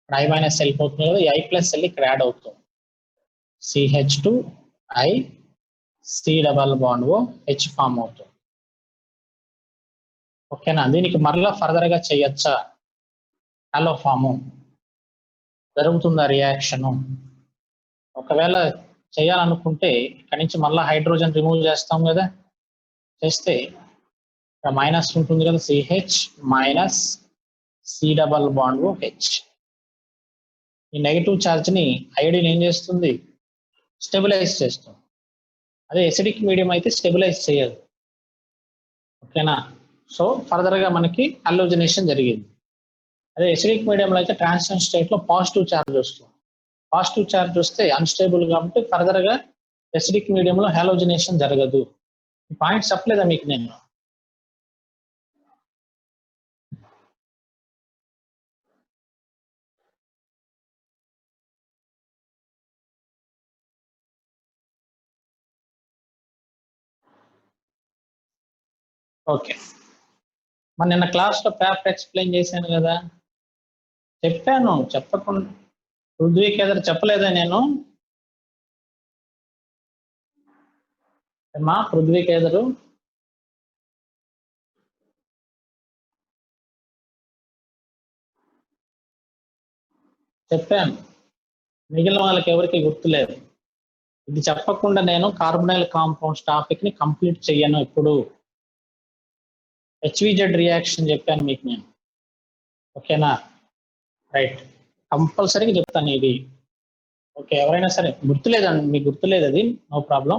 I మైనస్ వెళ్ళిపోతుంది కదా, ఈ I ప్లస్ వెళ్ళి ఇక్కడ యాడ్ అవుతుంది, CH2I C double bond OH form అవుతుంది. ఓకేనా? దీనికి మరలా ఫర్దర్ గా చేయొచ్చా? హాలోఫాము జరుగుతుందా రియాక్షన్? ఒకవేళ చేయాలనుకుంటే ఇక్కడ నుంచి మళ్ళీ హైడ్రోజన్ రిమూవ్ చేస్తాం కదా, చేస్తే ఇక్కడ మైనస్ ఉంటుంది కదా, CH minus C double bond OH. ఈ నెగిటివ్ ఛార్జ్ ని అయోడిన్ ఏం చేస్తుంది? స్టెబిలైజ్ చేస్తుంది. అదే ఎసిడిక్ మీడియం అయితే స్టెబిలైజ్ చేయదు. ఓకేనా? సో ఫర్దర్ గా మనకి హాలోజినేషన్ జరిగింది. అదే ఎసిడిక్ మీడియంలో అయితే ట్రాన్సిషన్ స్టేట్ లో పాజిటివ్ ఛార్జ్ వస్తుంది. పాజిటివ్ ఛార్జ్ వస్తే అన్స్టేబుల్ కాబట్టి ఫర్దర్ గా ఎసిడిక్ మీడియంలో హాలోజినేషన్ జరగదు. ఈ పాయింట్ చెప్పలేదా మీకు నేను? ఓకే, మరి నిన్న క్లాస్ లో పేపర్ ఎక్స్ప్లెయిన్ చేశాను కదా, చెప్పాను. చెప్పకుండా పృథ్వీకేదర్ చెప్పలేదా నేను? మా పృథ్వీకేదరు చెప్పాను, మిగిలిన వాళ్ళకి ఎవరికి గుర్తులేదు. ఇది చెప్పకుండా నేను కార్బొనైల్ కాంపౌండ్స్ టాపిక్ ని కంప్లీట్ చెయ్యను. ఇప్పుడు హెచ్విజెడ్ రియాక్షన్ చెప్పాను మీకు నేను. ఓకేనా? రైట్, కంపల్సరీగా చెప్తాను ఇది. ఓకే, ఎవరైనా సరే గుర్తులేదండి, మీకు గుర్తులేదు అది, నో ప్రాబ్లం.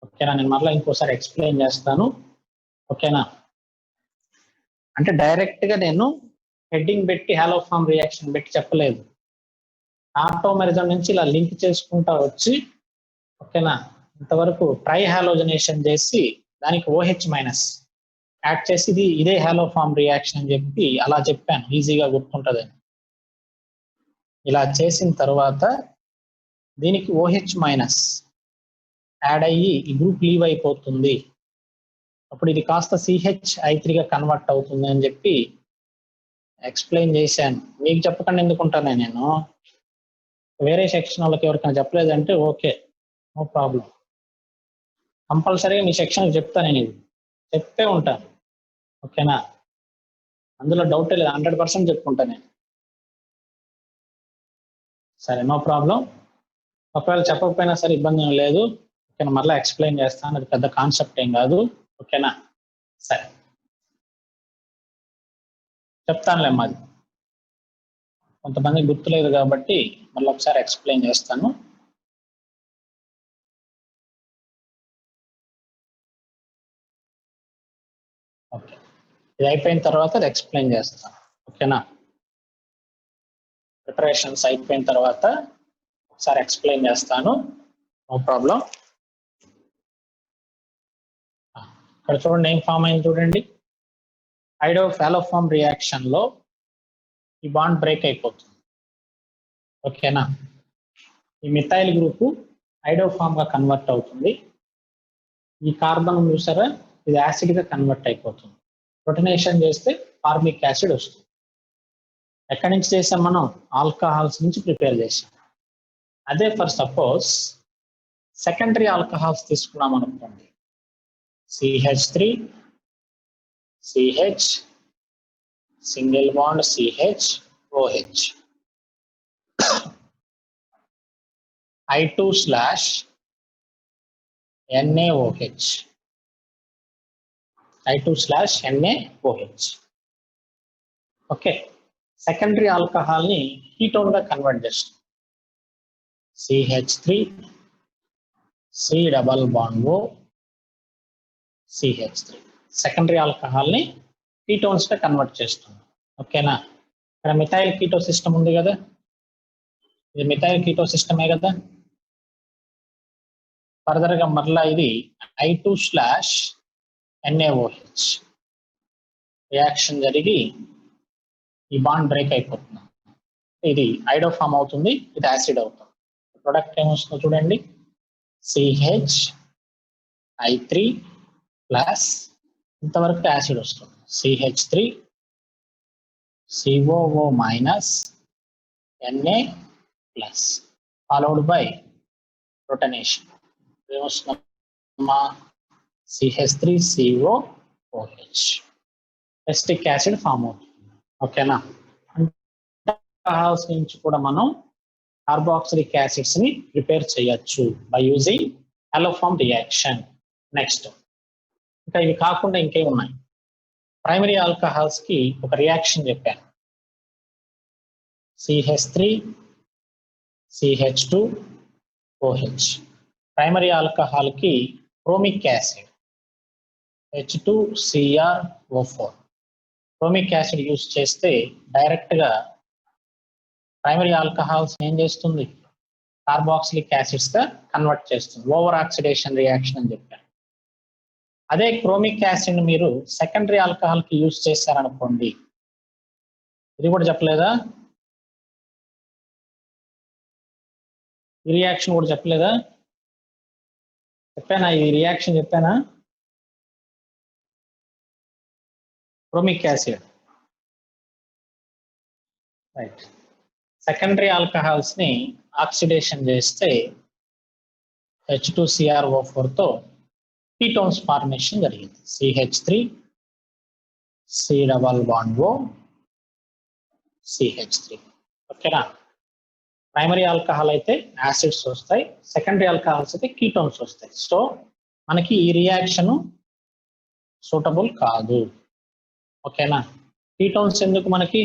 ఓకేనా? నేను మరలా ఇంకోసారి ఎక్స్ప్లెయిన్ చేస్తాను. ఓకేనా? అంటే డైరెక్ట్ గా నేను హెడ్డింగ్ పెట్టి హాలోఫార్మ్ రియాక్షన్ పెట్టి చెప్పలేదు. ఆటోమెరిజం నుంచి ఇలా లింక్ చేసుకుంటా వచ్చి, ఓకేనా, ఇంతవరకు ట్రై హాలోజనేషన్ చేసి దానికి OH మైనస్ యాడ్ చేసి ఇదే హాలోఫార్మ్ రియాక్షన్ అని చెప్పి అలా చెప్పాను, ఈజీగా గుర్తుంటదని. ఇలా చేసిన తర్వాత దీనికి OH మైనస్ యాడ్ అయ్యి ఈ గ్రూప్ లీవ్ అయిపోతుంది. అప్పుడు ఇది కాస్త CH3గా కన్వర్ట్ అవుతుంది అని చెప్పి ఎక్స్ప్లెయిన్ చేశాను. మీకు చెప్పకుండా ఎందుకుంటానే నేను? వేరే సెక్షన్ వాళ్ళకి ఎవరికైనా చెప్పలేదంటే ఓకే, నో ప్రాబ్లం. కంపల్సరీగా మీ సెక్షన్కి చెప్తాను, నేను ఇది చెప్తే ఉంటాను. ఓకేనా? అందులో డౌటే లేదు, 100% చెప్పుకుంటాను నేను. సరే, నో ప్రాబ్లం. ఒకవేళ చెప్పకపోయినా సరే ఇబ్బంది ఏం లేదు. ఓకేనా? మరలా ఎక్స్ప్లెయిన్ చేస్తాను, అది పెద్ద కాన్సెప్ట్ ఏం కాదు. ఓకేనా? సరే, చెప్తానులే. మాది కొంతమంది గుర్తులేదు కాబట్టి మళ్ళీ ఒకసారి ఎక్స్ప్లెయిన్ చేస్తాను. ఓకే, ఇది అయిపోయిన తర్వాత అది ఎక్స్ప్లెయిన్ చేస్తాను. ఓకేనా? ప్రిపరేషన్స్ అయిపోయిన తర్వాత ఒకసారి ఎక్స్ప్లెయిన్ చేస్తాను, నో ప్రాబ్లం. ఇక్కడ చూడండి ఏం ఫామ్ అయింది చూడండి. హైడ్రోఫాలోఫార్మ్ రియాక్షన్ లో ఈ బాండ్ బ్రేక్ అయిపోతుంది. ఓకేనా? ఈ మిథైల్ గ్రూపు హైడ్రోఫార్మ్ గా కన్వర్ట్ అవుతుంది. ఈ కార్బన్ చూసారా, ఇది యాసిడ్ గా కన్వర్ట్ అయిపోతుంది. ప్రొటనేషన్ చేస్తే ఫార్మిక్ యాసిడ్ వస్తుంది. ఎక్కడి నుంచి చేసాం మనం? ఆల్కహాల్స్ నుంచి ప్రిపేర్ చేసాం. అదే ఫర్ సపోజ్ సెకండరీ ఆల్కహాల్స్ తీసుకున్నాం అనుకోండి, CH3 CH single bond CH OH I2/NaOH I2/NaOH. Okay, secondary alcohol ని కీటోన్ గా కన్వర్ట్ చేస్తాం. CH3 C double bond O CH3 secondary alcohol ని కీటోన్స్ గా కన్వర్ట్ చేస్తుంది. ఓకేనా? ఇక్కడ మిథైల్ కీటో సిస్టమ్ ఉంది కదా, ఇది మిథైల్ కీటో సిస్టమే కదా. ఫర్దర్ గా మరలా ఇది I2/NaOH రియాక్షన్ జరిగి ఈ బాండ్ బ్రేక్ అయిపోతుంది. ఇది హైడ్రోఫార్మ్ అవుతుంది, ఇది యాసిడ్ అవుతుంది. ప్రొడక్ట్ ఏమొస్తుందో చూడండి, CH3 ప్లస్ ఇంతవరకు యాసిడ్ వస్తుంది, CH3 COO minus Na plus followed by protonation. ఏమొస్తుందమ్మా? CH3COOH ఎస్టిక్ యాసిడ్ ఫామ్ అవుతుంది. ఓకేనా? ఆల్కహాల్స్ నుంచి కూడా మనం కార్బాక్సిలిక్ యాసిడ్స్ ని ప్రిపేర్ చేయొచ్చు by using haloform reaction. Next ఇంకా ఇవి కాకుండా ఇంకేం ఉన్నాయి? ప్రైమరీ ఆల్కహాల్స్ కి ఒక రియాక్షన్ చెప్పాను, CH3 CH2OH. ప్రైమరీ ఆల్కహాల్ కి chronic acid H2CrO4. Chronic acid use చేస్తే డైరెక్ట్ గా ప్రైమరీ ఆల్కహాల్స్ ఏం చేస్తుంది, కార్బాక్సిలిక్ యాసిడ్స్ గా కన్వర్ట్ చేస్తుంది. ఓవర్ ఆక్సిడేషన్ రియాక్షన్ అని చెప్పారు. అదే క్రోమిక్ యాసిడ్ మీరు సెకండరీ ఆల్కహాల్ కి యూస్ చేశారనుకోండి, ఇది కూడా చెప్పలేదా, ఈ రియాక్షన్ కూడా చెప్పలేదా, చెప్పానా, ఈ రియాక్షన్ చెప్పానా, chronic acid right. Secondary alcohols ని ఆక్సిడేషన్ చేస్తే H2CrO4 తో కీటోన్స్ ఫార్మేషన్ జరిగింది. CH3 C double bond O CH3. ఓకేనా. ప్రైమరీ ఆల్కహాల్ అయితే యాసిడ్స్ వస్తాయి, సెకండరీ ఆల్కహాల్స్ అయితే కీటోన్స్ వస్తాయి. సో మనకి ఈ రియాక్షన్ సూటబుల్ కాదు. ఓకేనా. కీటోన్స్ ఎందుకు, మనకి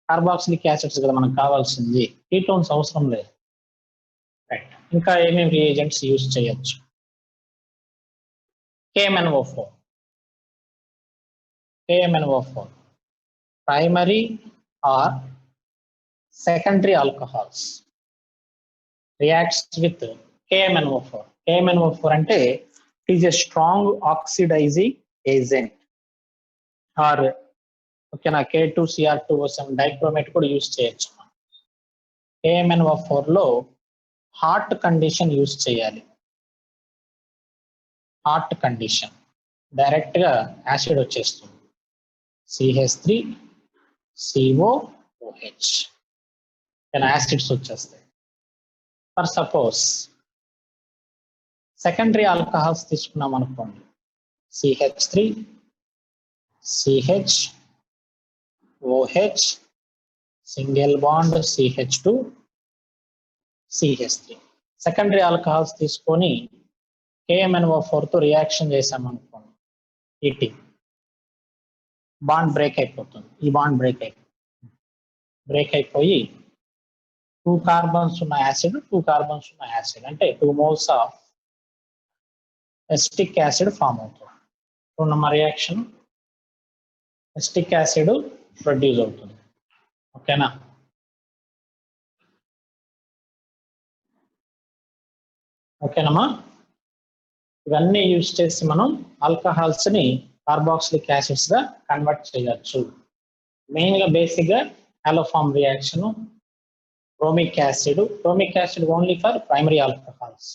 కార్బాక్సిలిక్ యాసిడ్స్ కదా మనకు కావాల్సింది, కీటోన్స్ అవసరం లేదు. రైట్. ఇంకా ఏమేమి రియేజెంట్స్ యూజ్ చేయొచ్చు, KMnO4 primary or secondary alcohols reacts with KMnO4. KMnO4 అంటే it is a strong oxidizing agent or ఓకేనా K2Cr2O7 డైక్రోమేట్ కూడా యూజ్ చేయొచ్చు. KMnO4 లో హాట్ కండిషన్ యూజ్ చేయాలి. హాట్ కండిషన్ డైరెక్ట్ గా యాసిడ్ వచ్చేస్తుంది, CH3COOH యాసిడ్స్ వచ్చేస్తాయి. ఫర్ సపోజ్ సెకండరీ ఆల్కహాల్స్ తీసుకున్నాం అనుకోండి, CH3CHOH single bond CH2CH3. Secondary alcohols తీసుకొని KMnO4 తో రియాక్షన్ చేసామనుకోండి, హీటింగ్ బాండ్ బ్రేక్ అయిపోతుంది. ఈ బాండ్ బ్రేక్ అయిపోయి 2 కార్బన్స్ ఉన్న యాసిడ్ 2 కార్బన్స్ ఉన్న యాసిడ్ అంటే 2 moles of acetic acid form అవుతుంది. చూడమ్మా రియాక్షన్, ఎసిటిక్ యాసిడ్ ప్రొడ్యూస్ అవుతుంది. ఓకేనా. ఓకేనమ్మా. ఇవన్నీ యూజ్ చేసి మనం ఆల్కహాల్స్ ని కార్బాక్సిలిక్ యాసిడ్స్ గా కన్వర్ట్ చేయొచ్చు. మెయిన్ గా బేసిక్ గా haloform reaction, chromic acid only for primary alcohols.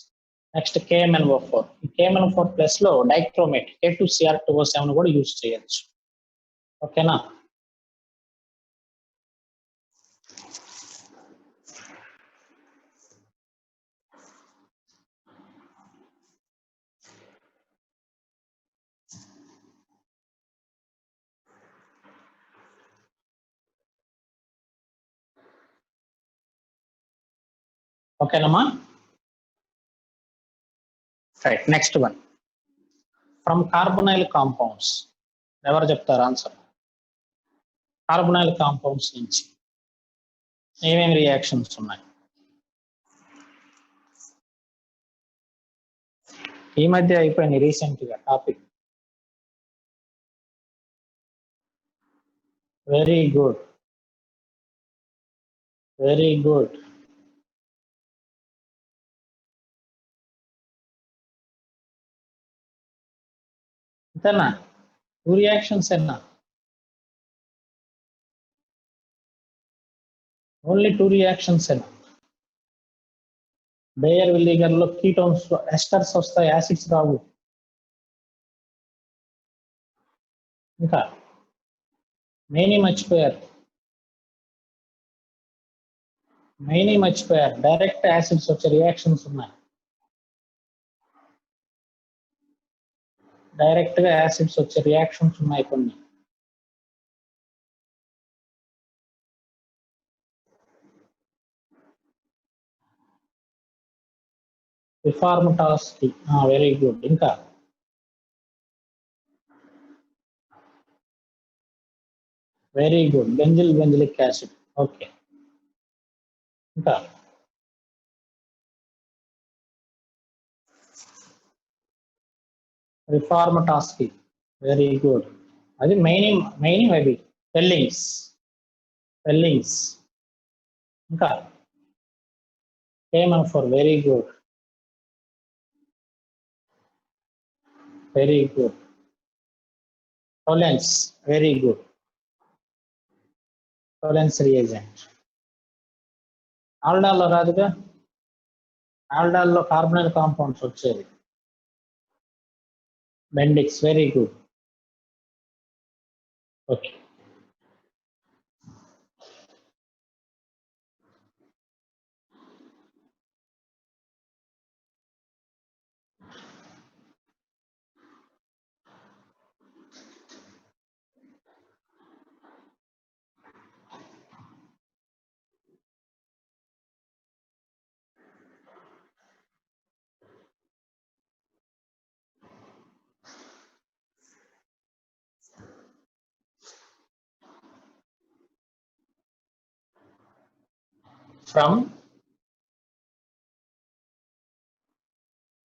Next KMnO4, ఈ KMnO4 ప్లస్ లో డైక్రోమేట్ K2Cr2O7 కూడా యూజ్ చేయొచ్చు. ఓకేనా. ఓకేనమ్మా. Right. Next one, from carbonyl compounds. ఎవరు చెప్తారు ఆన్సర్? కార్బొనైల్ కాంపౌండ్స్ నుంచి ఏమేమి రియాక్షన్స్ ఉన్నాయి? ఈ మధ్య అయిపోయింది రీసెంట్ గా టాపిక్. Very good. అంతేనా? 2 రియాక్షన్స్ ఏనా? ఓన్లీ 2 రియాక్షన్స్ ఏనా? బేయర్ విల్లిగర్ లో కీటోన్స్ ఎస్టర్స్ వస్తాయి, యాసిడ్స్ రావు. ఇంకా మెయిన్ మర్చిపోయారు. డైరెక్ట్ యాసిడ్స్ వచ్చే రియాక్షన్స్ ఉన్నాయి. డైరెక్ట్ గా యాసిడ్స్ వచ్చే రియాక్షన్స్ ఉన్నాయి కొన్ని. Reformatsky, very good. ఇంకా very good, benzilic acid. Okay. ఇంకా రిఫార్మటాసిటీ, వెరీ గుడ్. అది మెయిన్ అవి ఫెల్లింగ్స్ ఇంకా KMN4 very good Tollens very good Tollens reagent ఆల్డాల్లో రాదుగా ఆల్డాల్లో కార్బనైల్ కాంపౌండ్స్ వచ్చేది Benedict's very good okay from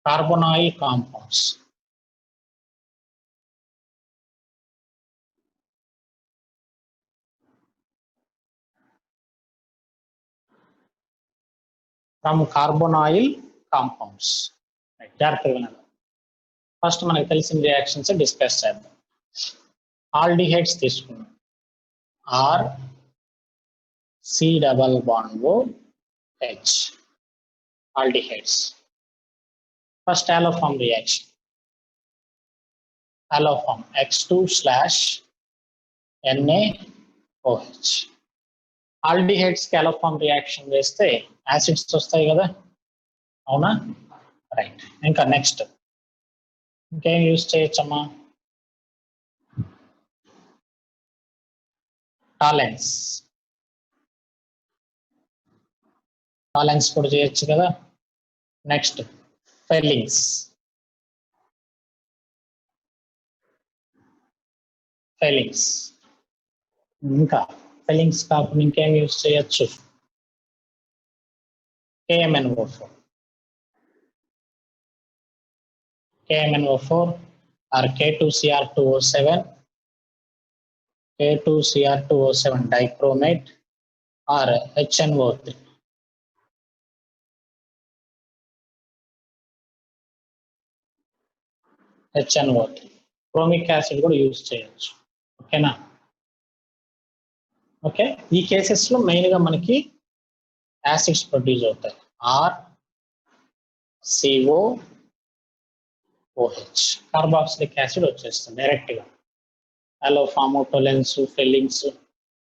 carbonyl compounds. From carbonyl compounds. First మనకు తెలిసిన రియాక్షన్స్ డిస్కస్ చేద్దాం. ఆల్డిహైడ్స్ తీసుకున్నాం. R C double bond O H aldehydes. First haloform reaction. Haloform X2/NaOH. Aldehydes కి haloform reaction చేస్తే acids వస్తాయి కదా, అవునా? రైట్. ఇంకా నెక్స్ట్ ఇంకేం యూజ్ చేయొచ్చమ్మా? టాలెన్స్ కూడా చేయొచ్చు కదా. నెక్స్ట్ ఫెల్లింగ్స్ ఇంకా ఫెల్లింగ్స్ కాకుండా ఇంకేం యూజ్ చేయొచ్చు? KMNO4 or K2Cr2O7 dichromate or HNO3. Chromic acid కూడా యూజ్ చేయొచ్చు. ఓకేనా? ఓకే, ఈ కేసెస్ లో మెయిన్ గా మనకి యాసిడ్స్ ప్రొడ్యూస్ అవుతాయి. RCOOH కార్బాక్సిలిక్ యాసిడ్ వచ్చేస్తుంది డైరెక్ట్ గా. అలోఫార్మ్, టోలెన్స్, ఫెల్లింగ్స్,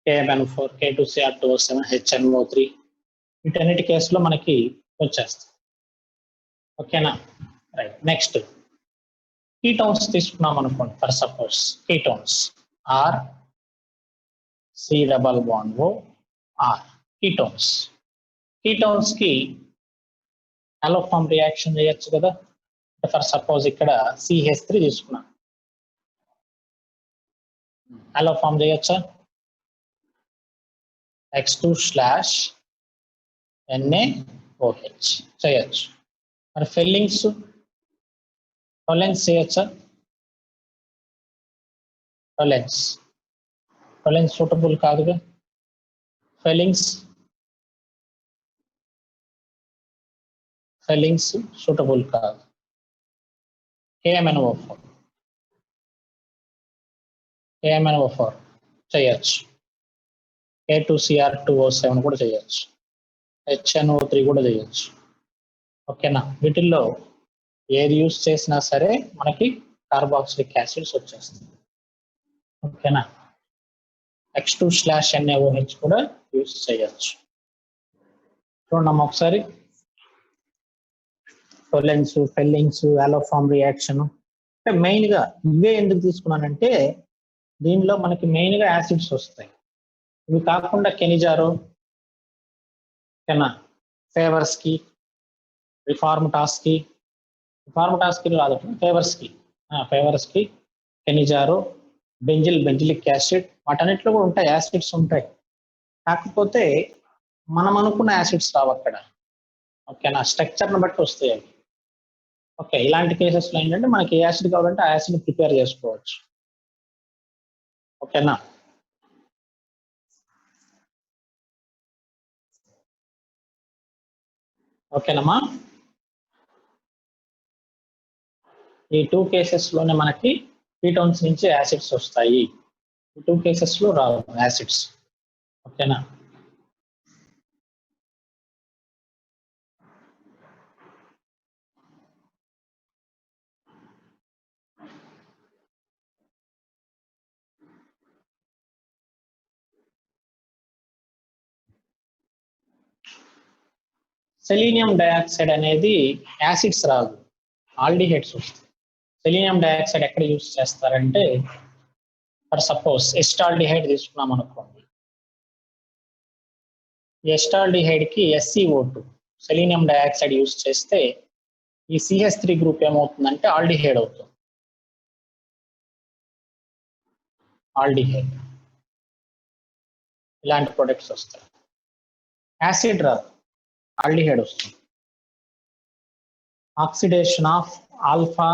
KMNO4, K2Cr2O7, HNO3 వీటన్నిటి కేసులో మనకి వచ్చేస్తాయి. ఓకేనా? రైట్. నెక్స్ట్ కీటోన్స్ తీసుకున్నాం అనుకోండి. For suppose ketones R C double bond O R ketones కి అలోఫార్మ్ రియాక్షన్ చేయొచ్చు కదా. ఫర్ సపోజ్ ఇక్కడ CH3 తీసుకున్నాం, అలోఫార్మ్ చేయొచ్చా? X2/NaOH చేయొచ్చు. మరి ఫెల్లింగ్స్, టోలెన్స్ చేయొచ్చా? టోలెన్స్ సూటబుల్ కాదుగా. ఫెల్లింగ్స్ సూటబుల్ కాదు. KMNO4 చేయొచ్చు. K2Cr2O7 కూడా చేయొచ్చు. HNO3 కూడా చేయొచ్చు. ఓకేనా? వీటిల్లో ఏది యూజ్ చేసినా సరే మనకి కార్బాక్సిలిక్ యాసిడ్స్ వచ్చేస్తుంది. ఓకేనా? X2/NaOH కూడా యూజ్ చేయొచ్చు. చూడమ్మా ఒకసారి. టోలెన్స్, ఫెల్లింగ్స్, అలోఫార్మ్ రియాక్షన్ అంటే మెయిన్ గా ఇవే ఎందుకు తీసుకున్నానంటే దీనిలో మనకి మెయిన్ గా యాసిడ్స్ వస్తాయి. ఇవి కాకుండా కెనిజారో, ఫేవర్స్ కి, రిఫార్మటాస్ కి రాదు, ఫేవర్స్ కి, కెనిజారో, బెంజిలిక్ యాసిడ్ వాటన్నిటిలో కూడా ఉంటాయి, యాసిడ్స్ ఉంటాయి. కాకపోతే మనం అనుకున్న యాసిడ్స్ రావు అక్కడ. ఓకేనా? స్ట్రక్చర్ని బట్టి వస్తాయి అవి. ఓకే, ఇలాంటి కేసెస్లో ఏంటంటే మనకి ఏ యాసిడ్ కావాలంటే ఆ యాసిడ్ ప్రిపేర్ చేసుకోవచ్చు. ఓకేనా? ఓకేనమ్మా. ఈ 2 కేసెస్ లోనే మనకి కీటోన్స్ నుంచి యాసిడ్స్ వస్తాయి. ఈ 2 కేసెస్ లో రావు యాసిడ్స్. ఓకేనా. సెలీనియం డయాక్సైడ్ అనేది యాసిడ్స్ రాదు, ఆల్డిహైడ్స్ వస్తాయి. సెలీనియం డయాక్సైడ్ ఎక్కడ యూజ్ చేస్తారంటే, ఫర్ సపోజ్ ఎస్టాల్డిహైడ్ తీసుకున్నాం అనుకోండి. ఎస్టాల్డిహైడ్ కి SiO2 సెలీనియం డయాక్సైడ్ యూజ్ చేస్తే ఈ CH3 గ్రూప్ ఏమవుతుందంటే ఆల్డిహైడ్ అవుతుంది. ఆల్డిహైడ్ ఇలాంటి ప్రొడక్ట్స్ వస్తాయి. యాసిడ్ రాదు, ఆల్డిహైడ్ వస్తుంది. Oxidation of alpha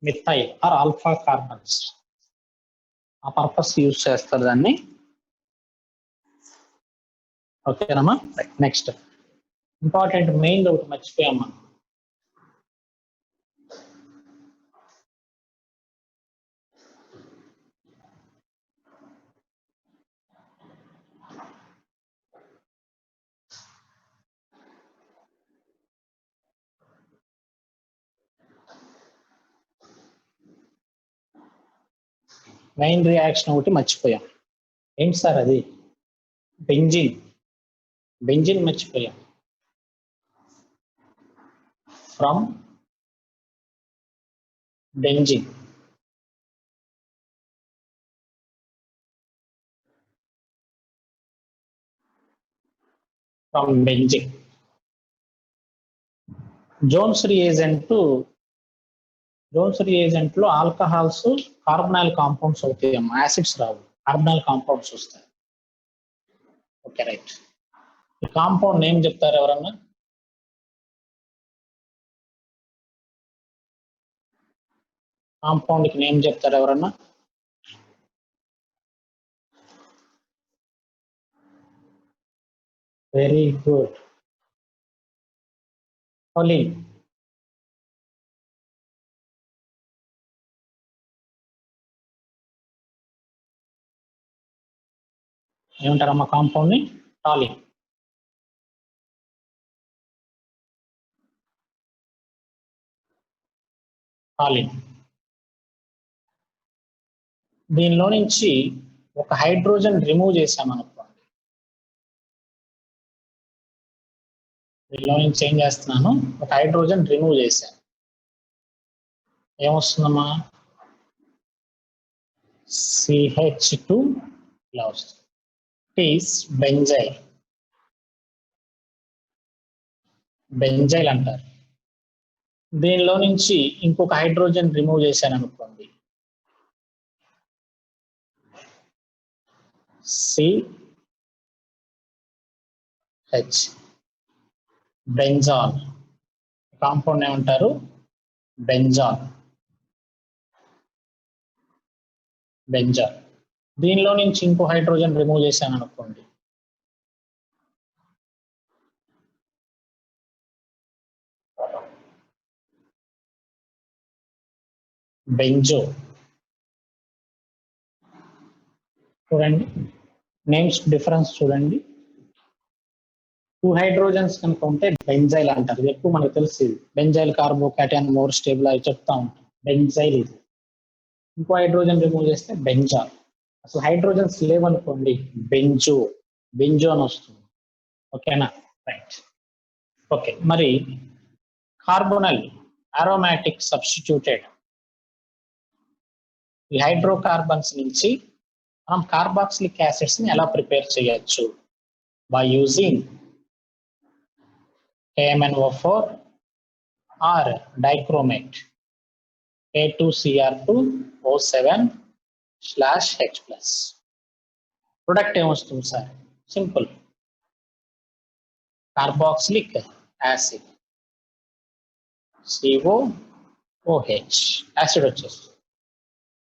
methyl or alpha carbons, ఆ పర్పస్ యూజ్ చేస్తారు దాన్ని. ఓకేనమ్మా. నెక్స్ట్ ఇంపార్టెంట్ మెయిన్ ఒకటి మర్చిపోయాం మనం. మెయిన్ రియాక్షన్ ఒకటి మర్చిపోయాం. ఏంటి సార్ అది? బెంజిన్. బెంజిన్ మర్చిపోయాం. From benzene. From benzene. Jones reagent లో ఆల్కహాల్స్ కార్బనైల్ కాంపౌండ్స్ అవుతాయి, యాసిడ్స్ రావు, కార్బనైల్ కాంపౌండ్స్ వస్తాయి. Okay right. ఈ కాంపౌండ్ నేమ్ చెప్తారు ఎవరన్నా? కాంపౌండ్ కి నేమ్ చెప్తారు ఎవరన్నా? Very good. కొలిన్. ఏమంటారమ్మా కాంపౌండ్ ని? టాలిన్. టాలిన్. దీనిలో నుంచి ఒక హైడ్రోజన్ రిమూవ్ చేసామనుకోండి. దీనిలో నుంచి ఏం చేస్తున్నాను, ఒక హైడ్రోజన్ రిమూవ్ చేశాను. ఏమొస్తుందమ్మా? CH2 ఇలా వస్తుంది. It is benzyl. బెంజైల్ అంటారు. దీనిలో నుంచి ఇంకొక హైడ్రోజన్ రిమూవ్ చేశాను అనుకోండి. CH బెంజాల్. కాంపౌండ్ ఏమంటారు? బెంజాల్. బెంజాల్. దీనిలో నుంచి ఇంకో హైడ్రోజన్ రిమూవ్ చేశాను అనుకోండి. బెంజో. చూడండి నేమ్స్ డిఫరెన్స్ చూడండి. 2 హైడ్రోజన్స్ కనుక ఉంటే బెంజైల్ అంటారు. ఎక్కువ మనకు తెలిసి బెంజైల్ కార్బోకాటైన్ మోర్ స్టేబుల్ అవి చెప్తా ఉంటాం. బెంజైల్ ఇది. ఇంకో హైడ్రోజన్ రిమూవ్ చేస్తే బెంజాల్. అసలు హైడ్రోజన్స్ లేవనుకోండి బెంజో. బెంజో అని వస్తుంది. ఓకేనా. రైట్. ఓకే. మరి కార్బోనల్ అరోమాటిక్ సబ్స్టిట్యూటెడ్ ఈ హైడ్రోకార్బన్స్ నుంచి మనం కార్బాక్సిలిక్ యాసిడ్స్ ని ఎలా ప్రిపేర్ చేయొచ్చు? By using KMnO4 or dichromate K2Cr2O7/H+. Product ఏమొస్తుంది sir? Simple, carboxylic acid COOH acid వచ్చేస్తుంది.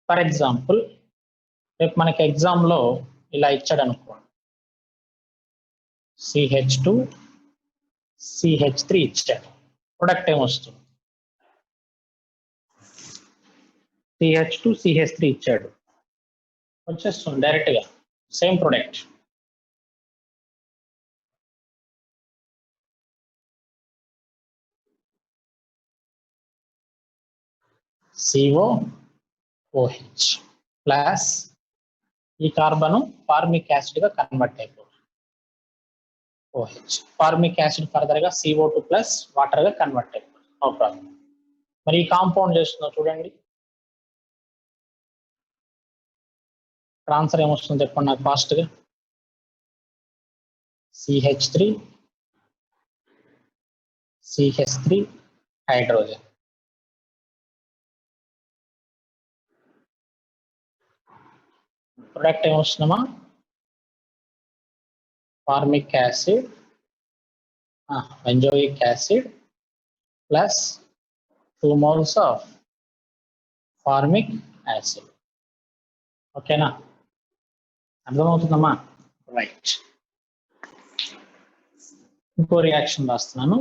ఫర్ ఎగ్జాంపుల్ రేపు మనకి ఎగ్జామ్ లో ఇలా ఇచ్చాడు అనుకోండి, CH2 CH3 ఇచ్చాడు. ప్రొడక్ట్ ఏమొస్తుంది? CH2 CH3 ఇచ్చాడు, వచ్చేస్తుంది డైరెక్ట్ గా సేమ్ ప్రొడక్ట్. COOH ప్లస్ ఈ కార్బన్ ఫార్మిక్ యాసిడ్ గా కన్వర్ట్ అయిపోతుంది. OH ఫార్మిక్ యాసిడ్ ఫర్దర్ గా CO2 ప్లస్ వాటర్ గా కన్వర్ట్ అయిపోతుంది. No problem. మరి ఈ కాంపౌండ్ చేస్తున్నా చూడండి, ఆన్సర్ ఏమొస్తుంది చెప్పండి నాకు ఫాస్ట్ గా. CH3 CH3 హైడ్రోజన్. ప్రొడక్ట్ ఏమొస్తుందమ్మా? Formic acid, benzoic acid plus 2 moles of formic acid. ఓకేనా? అర్థమవుతుందమ్మా? రైట్. ఇంకో రియాక్షన్ రాస్తున్నాను.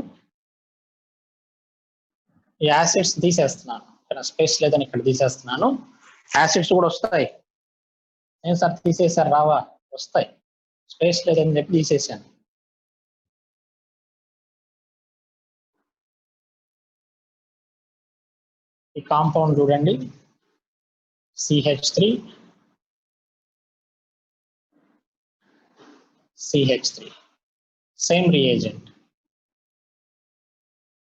ఈ యాసిడ్స్ తీసేస్తున్నాను, ఇక్కడ స్పేస్ లేదని ఇక్కడ తీసేస్తున్నాను. యాసిడ్స్ కూడా వస్తాయి. ఏం సార్ తీసేసారు రావా? వస్తాయి, స్పేస్ లేదని చెప్పి తీసేసాను. ఈ కాంపౌండ్ చూడండి, CH3 CH3 సేమ్ రియేజెంట్.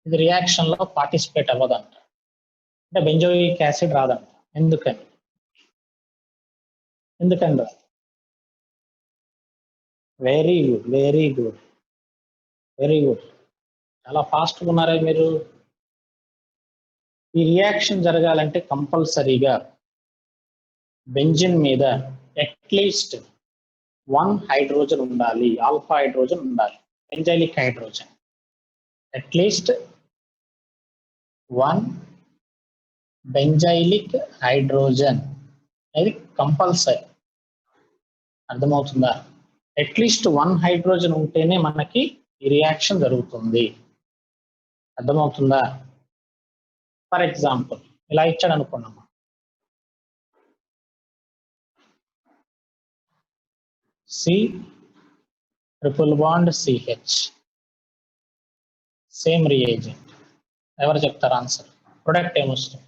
ఇది రియాక్షన్ లో పార్టిసిపేట్ అవ్వదంట, అంటే బెంజోయిక్ యాసిడ్ రాదంట. ఎందుకని రాదు? Very good, very good, very good. చాలా ఫాస్ట్గా ఉన్నారా మీరు. ఈ రియాక్షన్ జరగాలంటే కంపల్సరీగా బెంజిన్ మీద అట్లీస్ట్ 1 హైడ్రోజన్ ఉండాలి, ఆల్ఫా హైడ్రోజన్ ఉండాలి, benzylic hydrogen. At least 1 benzylic hydrogen అనేది కంపల్సరీ. అర్థమవుతుందా? అట్లీస్ట్ 1 హైడ్రోజన్ ఉంటేనే మనకి ఈ రియాక్షన్ జరుగుతుంది. అర్థమవుతుందా? ఫర్ ఎగ్జాంపుల్ ఇలా ఇచ్చాడు అనుకున్నాము, C triple bond CH same reagent. ఎవరు చెప్తారు ఆన్సర్? ప్రొడక్ట్ ఏమొస్తుంది?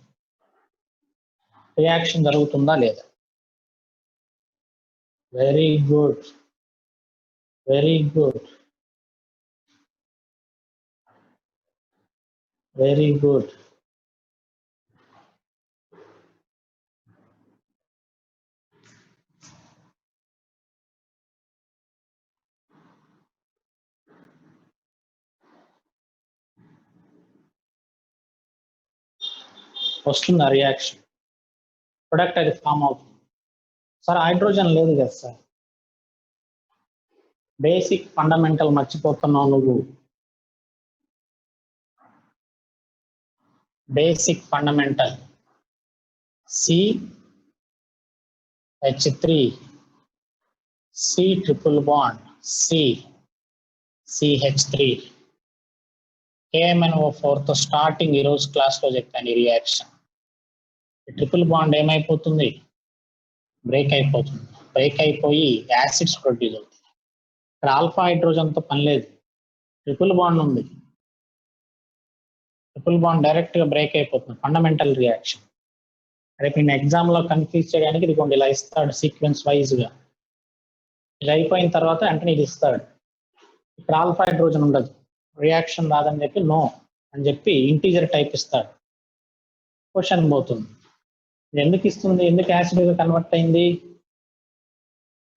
రియాక్షన్ జరుగుతుందా లేదా? Very good, very good, very good. వస్తుందా రియాక్షన్? ప్రొడక్ట్ అది ఫామ్ అవుతుంది. సార్ హైడ్రోజన్ లేదు కదా సార్. బేసిక్ ఫండమెంటల్ మర్చిపోతున్నావు నువ్వు. Basic fundamental CH3 C triple bond CH3 KMnO4 తో స్టార్టింగ్ ఈ రోజు క్లాస్ లో చెప్పాను. ఈ రియాక్షన్ ట్రిపుల్ బాండ్ ఏమైపోతుంది? బ్రేక్ అయిపోతుంది. బ్రేక్ అయిపోయి యాసిడ్స్ ప్రొడ్యూస్ అవుతుంది. ఇక్కడ ఆల్ఫా హైడ్రోజన్ తో పని లేదు, ట్రిపుల్ బాండ్ ఉంది. ట్రిపుల్ బాండ్ డైరెక్ట్ గా బ్రేక్ అయిపోతుంది. Fundamental reaction. రేపు నేను ఎగ్జామ్ లో కన్ఫ్యూజ్ చేయడానికి ఇది కొన్ని ఇలా ఇస్తాడు సీక్వెన్స్ వైజ్ గా. ఇది అయిపోయిన తర్వాత వెంటనే ఇది ఇస్తాడు. ఇక్కడ ఆల్ఫా హైడ్రోజన్ ఉండదు, రియాక్షన్ రాదని చెప్పి నో అని చెప్పి ఇంటీజర్ టైప్ ఇస్తాడు. క్వశ్చన్ పోతుంది. ఇది ఎందుకు ఇస్తుంది? ఎందుకు యాసిడ్ గా కన్వర్ట్ అయింది?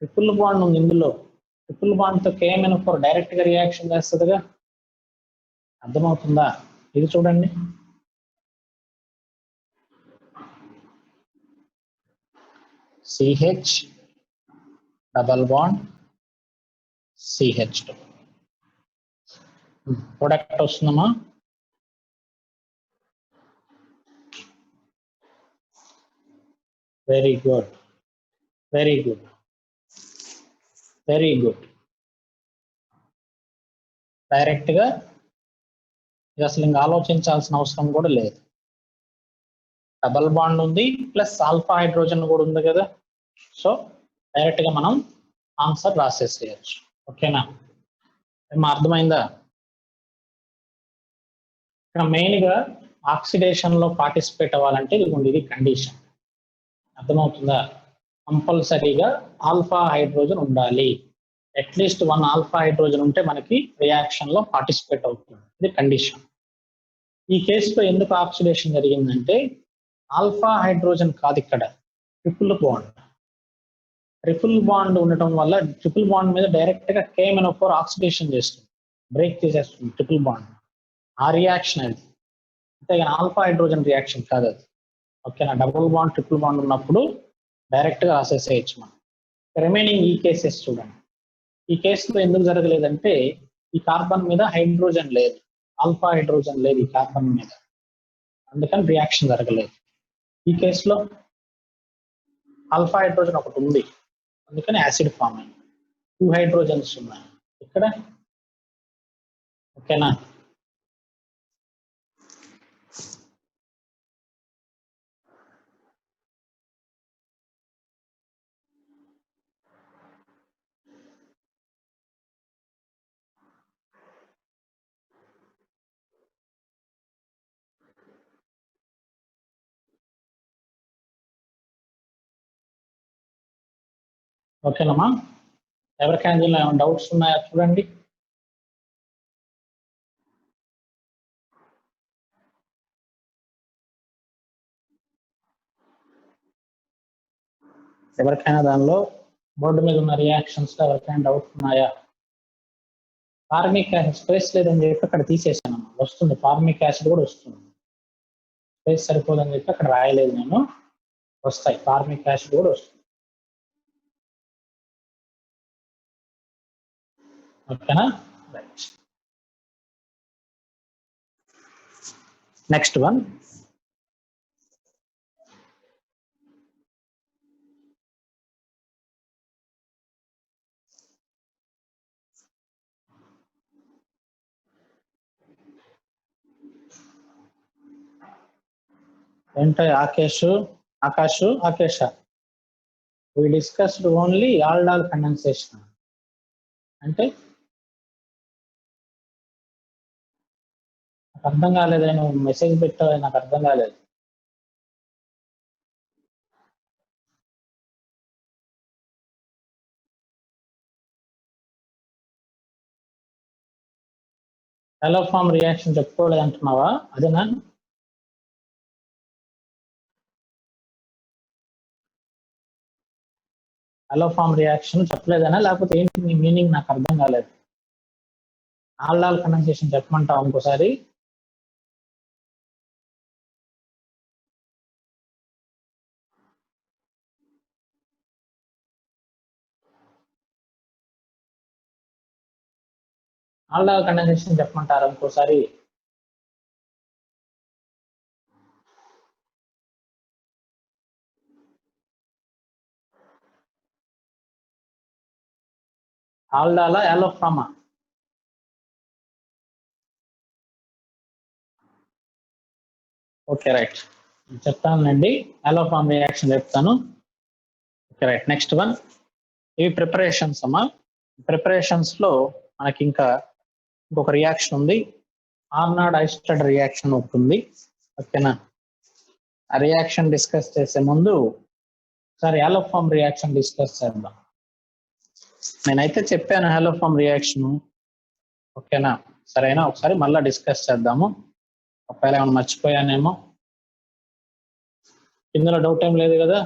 ట్రిపుల్ బాండ్ ఉంది ఇందులో. ట్రిపుల్ బాండ్ తో KMnO4 డైరెక్ట్ గా రియాక్షన్ చేస్తుందిగా. అర్థమవుతుందా? ఇది చూడండి, CH డబల్ బాండ్ CH2 ప్రొడక్ట్ వస్తుందమ్మా. Very good, very good, very good. Direct గా ఇది అసలు ఇంకా ఆలోచించాల్సిన అవసరం కూడా లేదు. డబల్ బాండ్ ఉంది ప్లస్ ఆల్ఫా హైడ్రోజన్ కూడా ఉంది కదా, సో డైరెక్ట్ గా మనం ఆన్సర్ రాసేసేయచ్చు. ఓకేనా, ఏమో అర్థమైందా? ఇక్కడ మెయిన్ గా ఆక్సిడేషన్ లో పార్టిసిపేట్ అవ్వాలంటే ఇది కండిషన్. అర్థమవుతుందా? కంపల్సరీగా ఆల్ఫా హైడ్రోజన్ ఉండాలి. అట్లీస్ట్ 1 ఆల్ఫా హైడ్రోజన్ ఉంటే మనకి రియాక్షన్ లో పార్టిసిపేట్ అవుతుంది. ఇది కండిషన్. ఈ కేసులో ఎందుకు ఆక్సిడేషన్ జరిగిందంటే ఆల్ఫా హైడ్రోజన్ కాదు, ఇక్కడ ట్రిపుల్ బాండ్. ట్రిపుల్ బాండ్ ఉండటం వల్ల ట్రిపుల్ బాండ్ మీద డైరెక్ట్ గా KMnO4 ఆక్సిడేషన్ చేస్తుంది, బ్రేక్ చేసేస్తుంది ట్రిపుల్ బాండ్. ఆ రియాక్షన్ అది, అంతేగాని ఆల్ఫా హైడ్రోజన్ రియాక్షన్ కాదు అది. ఓకేనా, డబుల్ బాండ్ ట్రిపుల్ బాండ్ ఉన్నప్పుడు డైరెక్ట్ గా రాసేసేయచ్చు మనం. రిమైనింగ్ ఈ కేసెస్ చూడండి. ఈ కేసులో ఎందుకు జరగలేదంటే ఈ కార్బన్ మీద హైడ్రోజన్ లేదు, ఆల్ఫా హైడ్రోజన్ లేదు ఈ కార్బన్ మీద, అందుకని రియాక్షన్ జరగలేదు. ఈ కేసులో ఆల్ఫా హైడ్రోజన్ ఒకటి ఉంది, అందుకని యాసిడ్ ఫామ్ అయింది. 2 హైడ్రోజన్స్ ఉన్నాయి ఇక్కడ. ఓకేనా, ఓకేనమ్మా. ఎవరికైనా దీనిలో ఏమైనా డౌట్స్ ఉన్నాయా చూడండి. ఎవరికైనా దానిలో బోర్డు మీద ఉన్న రియాక్షన్స్ లో ఎవరికైనా డౌట్ ఉన్నాయా? ఫార్మిక్ యాసిడ్ స్పేస్ లేదని చెప్పి అక్కడ తీసేసాను, వస్తుంది ఫార్మిక్ యాసిడ్ కూడా వస్తుంది. స్పేస్ సరిపోదని చెప్పి అక్కడ రాయలేదు నేను, వస్తాయి ఫార్మిక్ యాసిడ్ కూడా వస్తుంది. ఓకేనా, రైట్. నెక్స్ట్ వన్, ఏంటో Akash we discussed only aldol condensation అంటే నాకు అర్థం కాలేదు, నువ్వు మెసేజ్ పెట్టావు నాకు అర్థం కాలేదు. అలోఫామ్ రియాక్షన్ చెప్పుకోలేదు అంటున్నావా? అదేనా? అలోఫామ్ రియాక్షన్ చెప్పలేదనా, లేకపోతే ఏంటి నీ మీనింగ్ నాకు అర్థం కాలేదు. ఆల్డాల్ కండెన్సేషన్ చెప్పమంటావు ఇంకోసారి? ఆల్డాల్ కండెన్సేషన్ చెప్పమంటారా ఇంకోసారి? ఆల్డాలా అలోఫామా? ఓకే రైట్, చెప్తానండి. అలోఫామ్ రియాక్షన్ చెప్తాను. Okay right, next one. ఇవి ప్రిపరేషన్స్ అమ్మా. ప్రిపరేషన్స్ లో మనకి ఇంకా ఇంకొక రియాక్షన్ ఉంది, ఆర్నాడ్ ఐస్టర్డ్ రియాక్షన్ ఒకటి ఉంది. ఓకేనా, ఆ రియాక్షన్ డిస్కస్ చేసే ముందు ఒకసారి అలోఫామ్ రియాక్షన్ డిస్కస్ చేద్దాం. నేనైతే చెప్పాను అలోఫామ్ రియాక్షన్, ఓకేనా? సరేనా, ఒకసారి మళ్ళీ డిస్కస్ చేద్దాము. ఒకవేళ ఏమైనా మర్చిపోయానేమో. ఇందులో డౌట్ ఏం లేదు కదా?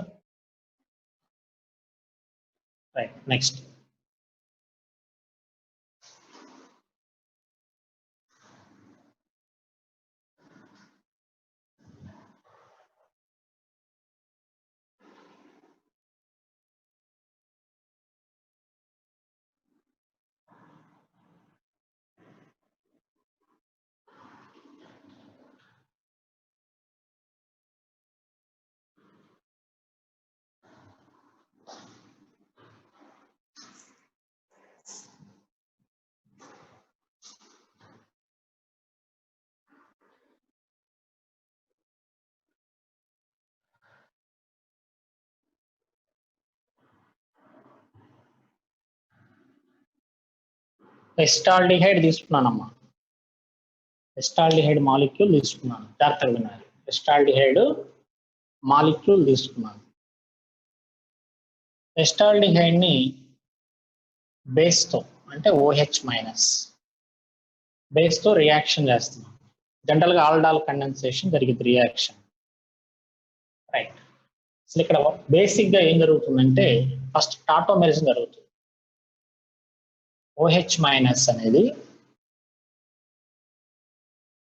Right, next. ఎస్టాల్డిహైడ్ తీసుకున్నానమ్మా, ఎస్టాల్డిహైడ్ మాలిక్యూల్ తీసుకున్నాను, జాగ్రత్తగా వినాలి. ఎస్టాల్డిహైడ్ మాలిక్యూల్ తీసుకున్నాను. ఎస్టాల్డిహైడ్ ని బేస్ తో అంటే OH మైనస్ బేస్ తో రియాక్షన్ చేస్తున్నాం. జనరల్ గా ఆల్డాల్ కండెన్సేషన్ జరిగింది రియాక్షన్, రైట్. అసలు ఇక్కడ బేసిక్ గా ఏం జరుగుతుందంటే ఫస్ట్ టాటోమెరిజం జరుగుతుంది. OH మైనస్ అనేది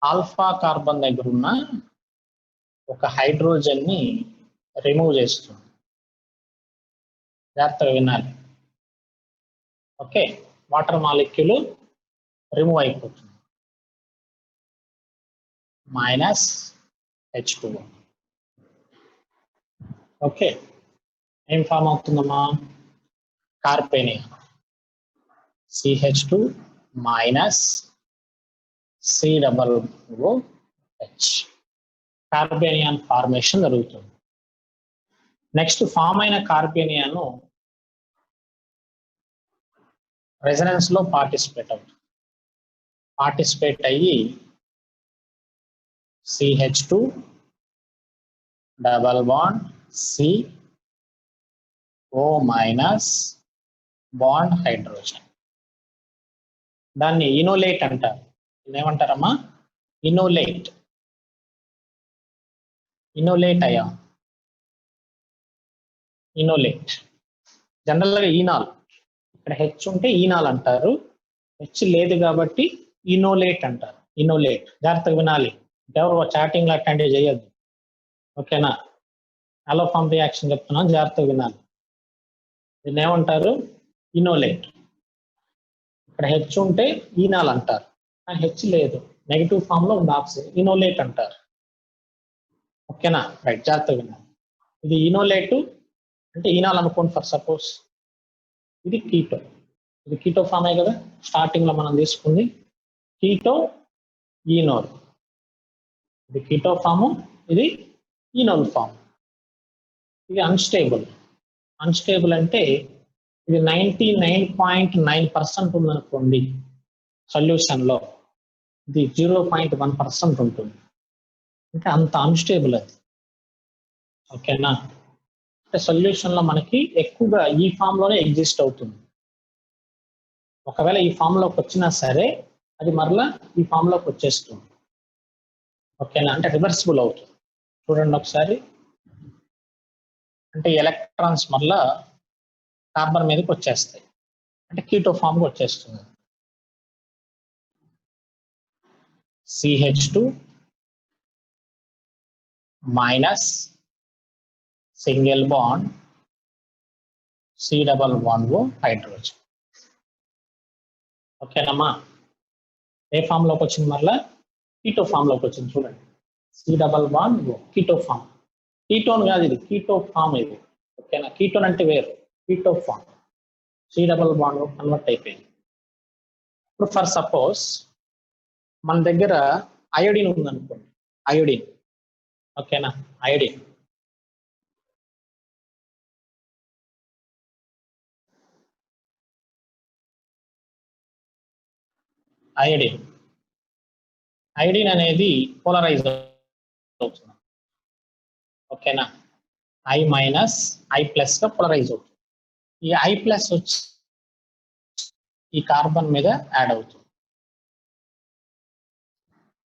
ఆల్ఫా కార్బన్ దగ్గర ఉన్న ఒక హైడ్రోజన్ ని రిమూవ్ చేస్తుంది. జాగ్రత్తగా వినాలి. ఓకే, వాటర్ మాలిక్యూల్ రిమూవ్ అయిపోతుంది. Minus H2O. ఓకే, ఏం ఫామ్ అవుతుందమ్మా? Carbanion. CH2 minus COOH. Carbanion formation జరుగుతుంది. నెక్స్ట్ ఫామ్ అయిన కార్బేనియాను రెజనెన్స్ లో పార్టిసిపేట్ అవుతుంది. పార్టిసిపేట్ అయ్యి CH2 double bond CO minus bond hydrogen, దాన్ని ఇనోలేట్ అంటారు. ఏమంటారమ్మా? ఇనోలేట్. ఇనోలేట్ అయ్యా, ఇనోలేట్. జనరల్ గా ఈనాల్, ఇక్కడ హెచ్ ఉంటే ఈనాల్ అంటారు, హెచ్ లేదు కాబట్టి ఇనోలేట్ అంటారు. ఇనోలేట్. జాగ్రత్తగా వినాలి, ఎవరు చాటింగ్ అట్లాంటివి చేయొద్దు. ఓకేనా? అలోఫామ్ రియాక్షన్ చెప్తున్నాను, జాగ్రత్తగా వినాలి. దీన్ని ఏమంటారు? ఇనోలేట్. ఇక్కడ హెచ్ ఉంటే ఈనాల్ అంటారు, కానీ హెచ్ లేదు, నెగిటివ్ ఫామ్ లో ఉంది ఆప్షన్, ఇనోలేట్ అంటారు. ఓకేనా? రైట్, జాగ్రత్తగా వినాలి. ఇది ఇనోలేట్ అంటే ఈనాల్ అనుకోండి ఫర్ సపోజ్. ఇది కీటో, ఇది కీటో ఫామే కదా స్టార్టింగ్ లో మనం తీసుకుంది. కీటో ఈనోల్, ఇది కీటో ఫాము, ఇది ఈనోల్ ఫామ్. ఇది అన్స్టేబుల్. అన్స్టేబుల్ అంటే ఇది 99.9% ఉందనుకోండి సొల్యూషన్ లో, ఇది 0.1% ఉంటుంది. అంటే అంత అన్స్టేబుల్ అది. ఓకేనా? అంటే సొల్యూషన్ లో మనకి ఎక్కువగా ఈ ఫామ్ లోనే ఎగ్జిస్ట్ అవుతుంది. ఒకవేళ ఈ ఫామ్ లోకి వచ్చినా సరే అది మరలా ఈ ఫామ్ లోకి వచ్చేస్తుంది. ఓకేనా? అంటే రివర్సిబుల్ అవుతుంది. చూడండి ఒకసారి, అంటే ఎలక్ట్రాన్స్ మరలా కార్బన్ మీదకి వచ్చేస్తాయి, అంటే కీటో ఫామ్ కి వచ్చేస్తుంది. CH2 minus single bond C11O hydrogen. ఓకేనమ్మా? ఏ ఫామ్ లోకి వచ్చింది? మరలా కీటో ఫామ్ లోకి వచ్చింది. చూడండి, C11O కీటో ఫామ్. కీటోన్ కాదు ఇది, కీటో ఫామ్ ఇది. ఓకేనా? కీటోన్ అంటే వేరు, కీటో ఫామ్. C11O కన్వర్ట్ అయిపోయింది. ఇప్పుడు ఫర్ సపోజ్ మన దగ్గర అయోడిన్ ఉందనుకోండి, అయోడిన్. ఓకేనా? అయోడిన్. అయోడిన్ అయోడిన్ అనేది పోలరైజ్ అవుతుంది. ఓకేనా? I మైనస్ I ప్లస్ గా పోలరైజ్ అవుతుంది. ఈ I ప్లస్ వచ్చి ఈ కార్బన్ మీద యాడ్ అవుతుంది.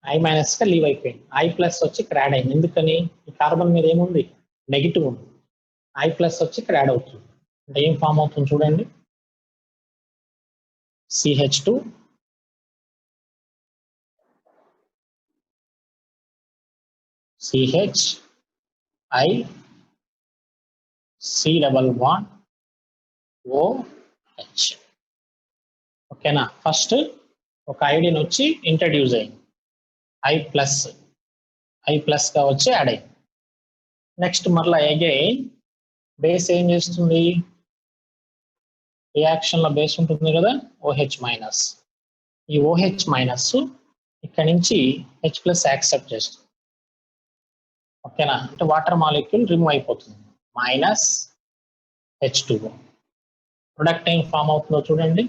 I మైనస్ గా లీవ్ అయిపోయింది, I ప్లస్ వచ్చి ఇక్కడ యాడ్ అయింది. ఎందుకని? ఈ కార్బన్ మీద ఏముంది? నెగిటివ్ ఉంది. I ప్లస్ వచ్చి ఇక్కడ యాడ్ అవుతుంది. అంటే ఏం ఫామ్ అవుతుంది చూడండి, CH2 CH I C11OH. ఓకేనా? ఫస్ట్ ఒక అయోడిన్ వచ్చి ఇంట్రడ్యూస్ అయింది, I ప్లస్ గా వచ్చి యాడ్ అయింది. నెక్స్ట్ మరలా అగైన్ బేస్ ఏం చేస్తుంది? రియాక్షన్ లో బేస్ ఉంటుంది కదా, OH మైనస్. ఈ OH మైనస్ ఇక్కడ నుంచి H ప్లస్ యాక్సెప్ట్ చేస్తుంది. ఓకేనా? అంటే వాటర్ మాలిక్యూల్ రిమూవ్ అయిపోతుంది, మైనస్ H2O. ప్రొడక్ట్ ఏం ఫామ్ అవుతుందో చూడండి,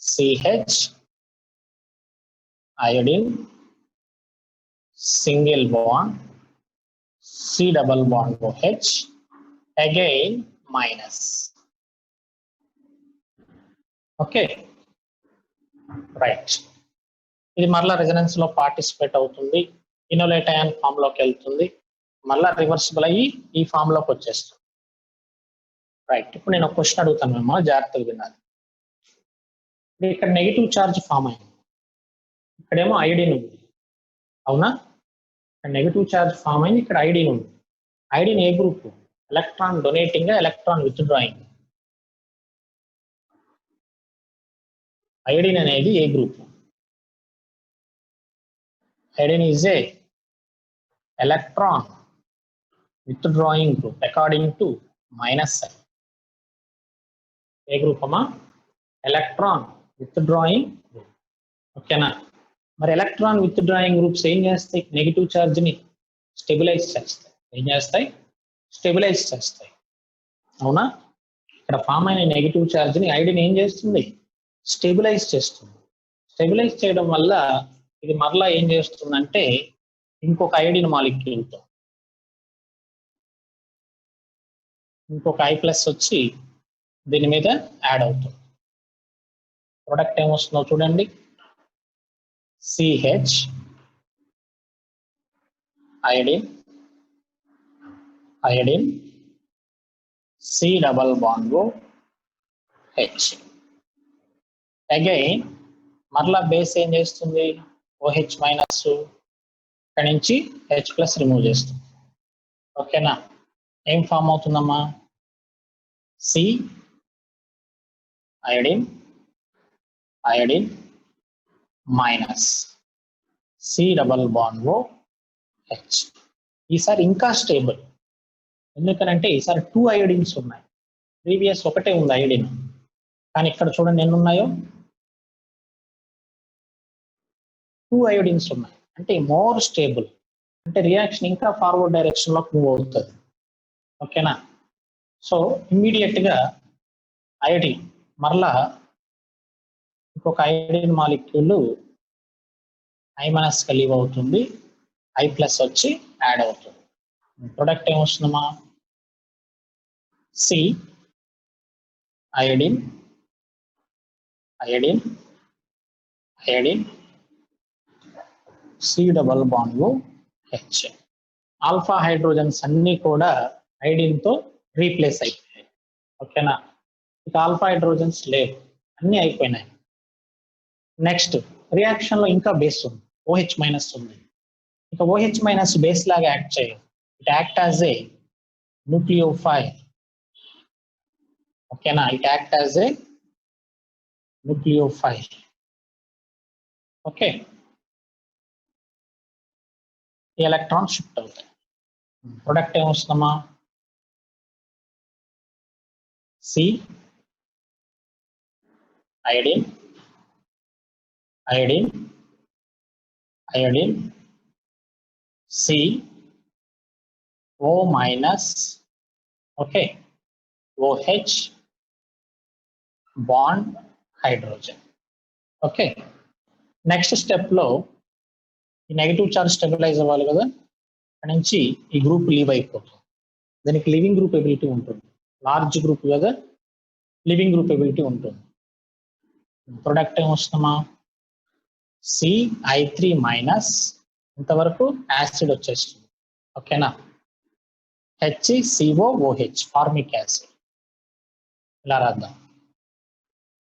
CH, iodine, single bond, C double bond OH, again minus. Okay right. ఇది మరలా రెజనెన్స్ లో పార్టిసిపేట్ అవుతుంది, ఇనోలేట్ అయాన్ ఫామ్ లోకి వెళ్తుంది, మళ్ళా రివర్సిబుల్ అయ్యి ఈ ఫామ్ లోకి వచ్చేస్తుంది. రైట్, ఇప్పుడు నేను ఒక క్వశ్చన్ అడుగుతాను మేము, జాగ్రత్తగా వినాలి. ఇప్పుడు ఇక్కడ నెగిటివ్ ఛార్జ్ ఫామ్ అయింది, ఇక్కడేమో ఐడిన్ ఉంది, అవునా? ఇక్కడ నెగిటివ్ ఛార్జ్ ఫామ్ అయింది, ఇక్కడ ఐడిన్ ఉంది. ఐడిన్ ఏ group? Electron donating, electron withdrawing. Iodine అనేది ఏ group? Iodine is a electron withdrawing group according to minus sign. ఏ గ్రూప్ అమ్మా? Electron withdrawing group. ఓకేనా? మరి ఎలక్ట్రాన్ withdrawing గ్రూప్స్ ఏం చేస్తాయి? నెగిటివ్ ఛార్జ్ ని స్టెబిలైజ్ చేస్తాయి. ఏం చేస్తాయి? స్టెబిలైజ్ చేస్తాయి, అవునా? ఇక్కడ ఫామ్ అయిన నెగిటివ్ ఛార్జ్ ని ఐడిన్ ఏం చేస్తుంది? స్టెబిలైజ్ చేస్తుంది. స్టెబిలైజ్ చేయడం వల్ల ఇది మరలా ఏం చేస్తుందంటే ఇంకొక ఐడిన్ మాలిక్యూల్తో ఇంకొక I+ వచ్చి దీని మీద యాడ్ అవుతుంది. ప్రొడక్ట్ ఏమొస్తుందో చూడండి. CH, iodine, iodine, C double bond H. Again మరలా బేస్ ఏం చేస్తుంది? OH మైనస్, ఇక్కడ నుంచి H+ రిమూవ్ చేస్తుంది. ఓకేనా? ఏం ఫామ్ అవుతుందమ్మా? C iodine, iodine minus C double bond H. ఈసారి ఇంకా స్టేబుల్, ఎందుకనంటే ఈసారి 2 ఐడిన్స్ ఉన్నాయి. ప్రీవియస్ ఒకటే ఉంది ఐడిన్, కానీ ఇక్కడ చూడండి ఎన్ని ఉన్నాయో, 2 ఐడిన్స్ ఉన్నాయి. అంటే మోర్ స్టేబుల్, అంటే రియాక్షన్ ఇంకా ఫార్వర్డ్ డైరెక్షన్ లో మూవ్ అవుతుంది. ఓకేనా? సో ఇమ్మీడియట్ గా ఐడిన్ మరలా ఇంకొక ఐడిన్ మాలిక్యూల్ I- లీవ్ అవుతుంది, I+ వచ్చి యాడ్ అవుతుంది. ప్రొడక్ట్ ఏమొస్తుందమ్మా? C iodine, iodine, iodine, C double bond H. Alpha hydrogens అన్ని కూడా ఐడిన్ తో రీప్లేస్ అయిపోయాయి. ఓకేనా? ఇక ఆల్ఫా హైడ్రోజన్స్ లేవు, అన్ని అయిపోయినాయి. నెక్స్ట్ రియాక్షన్ లో ఇంకా బేస్ ఉంది, OH మైనస్ ఉంది. ఇక OH మైనస్ బేస్ లాగా యాక్ట్ చేయదు, it act as a nucleophile. ఓకేనా? It act as a nucleophile. Okay, ఈ ఎలక్ట్రాన్ షిఫ్ట్ అవుతాయి. ప్రొడక్ట్ ఏమొస్తుందమ్మా? C iodine, iodine, iodine, C O minus, okay, OH bond hydrogen. Okay, next step లో ఈ negative charge stabilise అవ్వాలి కదా, అక్కడ నుంచి ఈ గ్రూప్ లీవ్ అయిపోతుంది. దానికి లివింగ్ గ్రూప్ ఎబిలిటీ ఉంటుంది, లార్జ్ గ్రూప్ కదా, లివింగ్ గ్రూప్ ఎబిలిటీ ఉంటుంది. ప్రొడక్ట్ ఏమొస్తుందమ్మా? CI3 మైనస్, ఇంతవరకు యాసిడ్ వచ్చేస్తుంది. ఓకేనా? HCOOH formic acid. ఇలా రాద్దాం,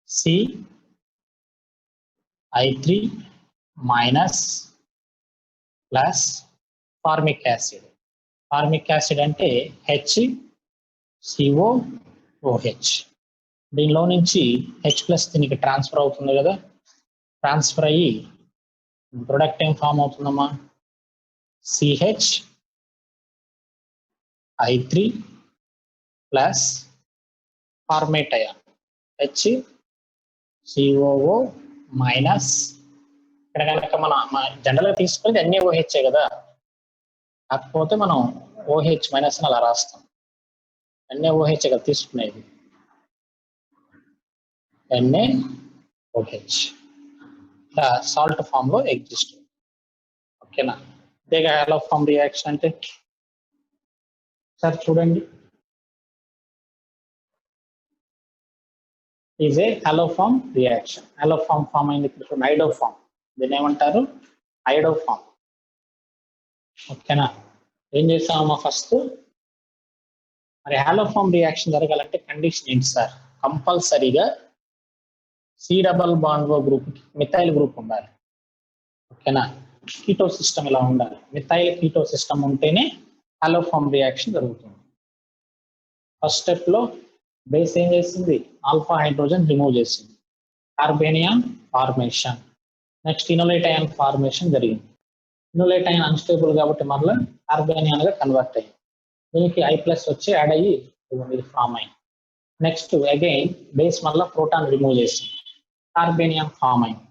CI3 minus plus formic acid. Formic acid అంటే HCOOH. దీనిలో నుంచి H+ దీనికి ట్రాన్స్ఫర్ అవుతుంది కదా, ట్రాన్స్ఫర్ అయ్యి ప్రొడక్ట్ ఏం ఫామ్ అవుతుందమ్మా? CHI3 plus formate ion HCOO minus. ఇక్కడ కనుక మనం జనరల్గా తీసుకునేది NaOH కదా, కాకపోతే మనం OH మైనస్ అలా రాస్తాం. NaOH కదా తీసుకునేది, Na OH ఇలా సాల్ట్ ఫామ్ లో ఎగ్జిస్ట్. ఓకేనా, ఇదేగా హాలో ఫామ్ రియాక్షన్ అంటే. సార్ చూడండి, is a hollow form reaction. Haloform form అయింది ఇప్పుడు ఐడో ఫామ్. దీన్ని ఏమంటారు? Iodoform. ఓకేనా, ఏం చేస్తామమ్మా ఫస్ట్? మరి హాలో ఫామ్ రియాక్షన్ జరగాలంటే కండిషన్ ఏంటి సార్? కంపల్సరీగా C double bond O group methyl group ఉండాలి. ఓకేనా, కీటో సిస్టమ్ ఇలా ఉండాలి. మిథైల్ కీటో సిస్టమ్ ఉంటేనే హాలో ఫామ్ రియాక్షన్ జరుగుతుంది. ఫస్ట్ స్టెప్ లో బేస్ ఏం చేసింది? ఆల్ఫా హైడ్రోజన్ రిమూవ్ చేసింది, కార్బేనియాన్ ఫార్మేషన్. నెక్స్ట్ ఇనోలేట్ అయాన్ ఫార్మేషన్ జరిగింది. ఇనోలేట్ అయాన్ అన్స్టేబుల్ కాబట్టి మళ్ళీ కార్బేనియాన్ గా కన్వర్ట్ అయ్యింది. దీనికి I+ వచ్చి యాడ్ అయ్యి ఇది ఫామ్ అయింది. నెక్స్ట్ అగైన్ బేస్ మళ్ళీ ప్రోటాన్ రిమూవ్ చేసింది, కార్బేనియాన్ ఫామ్ అయింది.